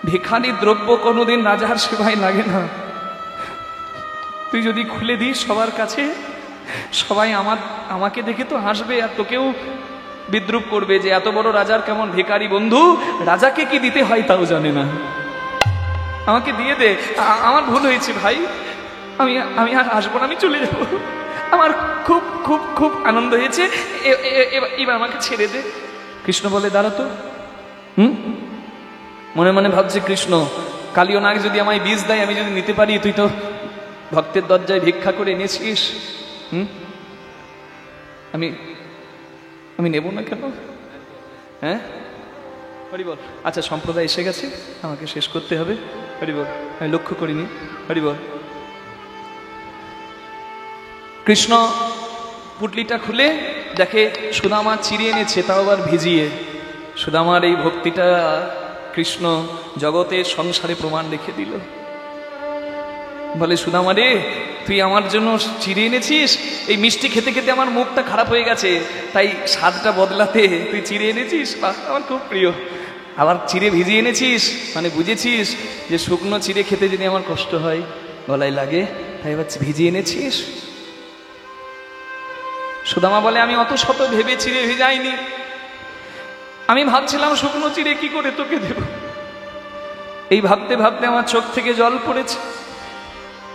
ভিখারি দ্রব্য কোনোদিন রাজার সেবায় লাগে না। তুই যদি খুলে দিস সবার কাছে, সবাই আমাকে দেখে তো হাসবে, আর তোকেও বিদ্রুপ করবে যে এত বড় রাজার কেমন ভিখারি বন্ধু, রাজাকে কি দিতে হয় তাও জানে না। আমাকে দিয়ে দে, আমার ভুল হয়েছে ভাই, আমি আর আসবো না, আমি চলে যাব। আমার খুব খুব খুব আনন্দ হয়েছে, এবার আমাকে ছেড়ে দে। কৃষ্ণ বলে, দাঁড়া তো। মনে মনে ভাবছে কৃষ্ণ, কালিও নাগ যদি আমায় বীজ দেয়, আমি যদি নিতে পারি, তুই তো ভক্তের দরজায় ভিক্ষা করে এনেছিস, আমি নেব না কেন? হ্যাঁ, হরিবল। আচ্ছা, সম্প্রদায় এসে গেছে, আমাকে শেষ করতে হবে। হরিবল, আমি লক্ষ্য করিনি। হরিবল। কৃষ্ণ পুটলিটা খুলে দেখে সুদামা চিড়ে এনেছে, তাও আবার ভিজিয়ে। সুদামার এই ভক্তিটা কৃষ্ণ জগতের সংসারে প্রমাণ রেখে দিল। বলে, সুদামা রে, তুই আমার জন্য চিড়ে এনেছিস, এই মিষ্টি খেতে খেতে আমার মুখটা খারাপ হয়ে গেছে, তাই স্বাদটা বদলাতে তুই চিড়ে এনেছিস, আমার খুব প্রিয়। আবার চিড়ে ভিজিয়ে এনেছিস, মানে বুঝেছিস যে শুকনো চিড়ে খেতে যদি আমার কষ্ট হয়, গলায় লাগে, তাই এবার ভিজিয়ে এনেছিস। সুদামা বলে, আমি অত শত ভেবে চিড়ে ভিজাইনি, আমি ভাবছিলাম শুকনো চিড়ে কি করে তোকে দেব। এই ভাবতে ভাবতে আমার চোখ থেকে জল পড়েছে।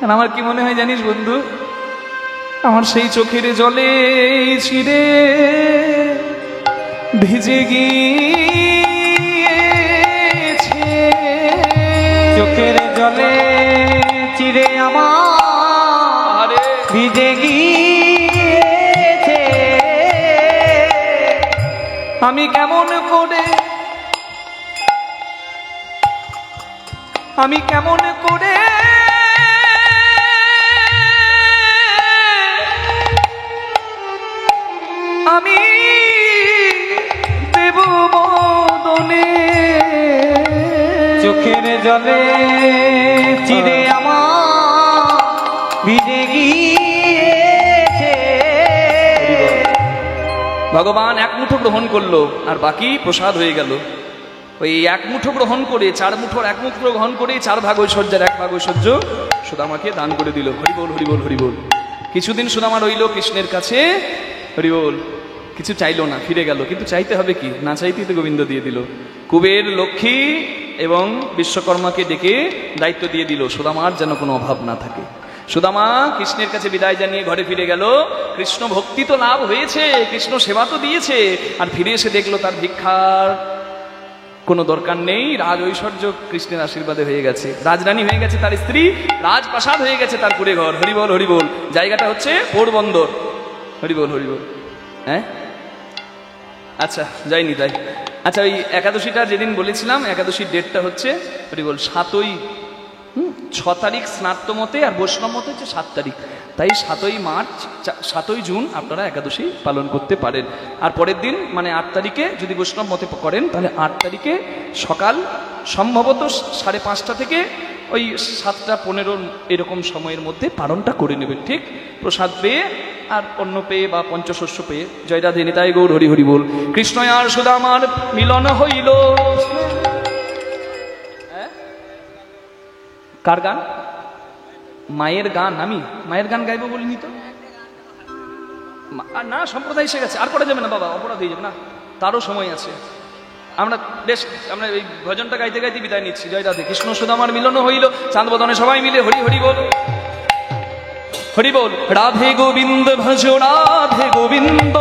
আর আমার কি মনে হয় জানিস বন্ধু, আমার সেই চোখের জলে চিড়ে ভিজে গিয়েছে, চোখের জলে চিড়ে আমার ভিজে গিয়েছে। আমি কেমন করে আমি দেব বদনে, চোখের জলে চিড়ে আমার ভিজে গিয়েছে। ভগবান 1 মুঠো গ্রহণ করলো, আর বাকি প্রসাদ হয়ে গেল। ওই 1 মুঠো গ্রহণ করে, 4 মুঠোর 1 মুঠো গ্রহণ করে 4 ভাগ ঐশ্বর্যের 1 ভাগ ঐশ্বর্য সুদামাকে দান করে দিল। হরিবোল, হরিবোল, হরিবোল। কিছুদিন সুদামা রইল কৃষ্ণের কাছে। হরিবোল। কিছু চাইলো না, ফিরে গেল। কিন্তু চাইতে হবে কি, না চাইতেই তো গোবিন্দ দিয়ে দিল। কুবের, লক্ষ্মী এবং বিশ্বকর্মাকে ডেকে দায়িত্ব দিয়ে দিল, সুদামার যেন কোনো অভাব না থাকে। সুদামা কৃষ্ণের কাছে বিদায় জানিয়ে ঘরে ফিরে গেল। কৃষ্ণ ভক্তি তো লাভ হয়েছে, কৃষ্ণ সেবা তো দিয়েছে, আর ফিরে এসে দেখলো তার ভিক্ষার কোনো দরকার নেই। রাজ ঐশ্বর্য কৃষ্ণের আশীর্বাদে হয়ে গেছে, রাজরানী হয়ে গেছে তার স্ত্রী, রাজপ্রাসাদ হয়ে গেছে তার কুড়ে ঘর। হরিবল, হরিবল। জায়গাটা হচ্ছে পোরবন্দর। হরিবল, হরিবল। হ্যাঁ, আচ্ছা, যাইনি তাই। আচ্ছা, ওই একাদশীটা যেদিন বলেছিলাম, একাদশীর ডেটটা হচ্ছে বল 7ই 6 তারিখ স্নাত্য মতে, আর বৈষ্ণব মতে হচ্ছে 7 তারিখ। তাই 7ই মার্চ 7ই জুন আপনারা একাদশী পালন করতে পারেন। আর পরের দিন মানে 8 তারিখে যদি বৈষ্ণব মতে করেন, তাহলে 8 তারিখে সকাল সম্ভবত 5:30 থেকে ওই 7:15 এরকম সময়ের মধ্যে পালনটা করে নেবেন, ঠিক? প্রসাদ পেয়ে আর অন্ন পেয়ে বা পঞ্চশস্য পেয়ে। জয় রাধে, নিতাই গৌর হরি হরি বল। কৃষ্ণ আর সুদামার মিলন হইল। কার গান? মায়ের গান। আমি মায়ের গান গাইবো বলিনি তো। না, সম্প্রদায় এসে গেছে, আর করা যাবে না বাবা, অপরাধ হয়ে যাবে না, তারও সময় আছে। আমরা এই ভজনটা গাইতে গাইতে বিদায় নিচ্ছি। জয় রাধে। কৃষ্ণ সুদামার মিলন হইল, চাঁদ বদনে সবাই মিলে হরি হরি বল, হরি বল। রাধে গোবিন্দ ভজ রাধে গোবিন্দ,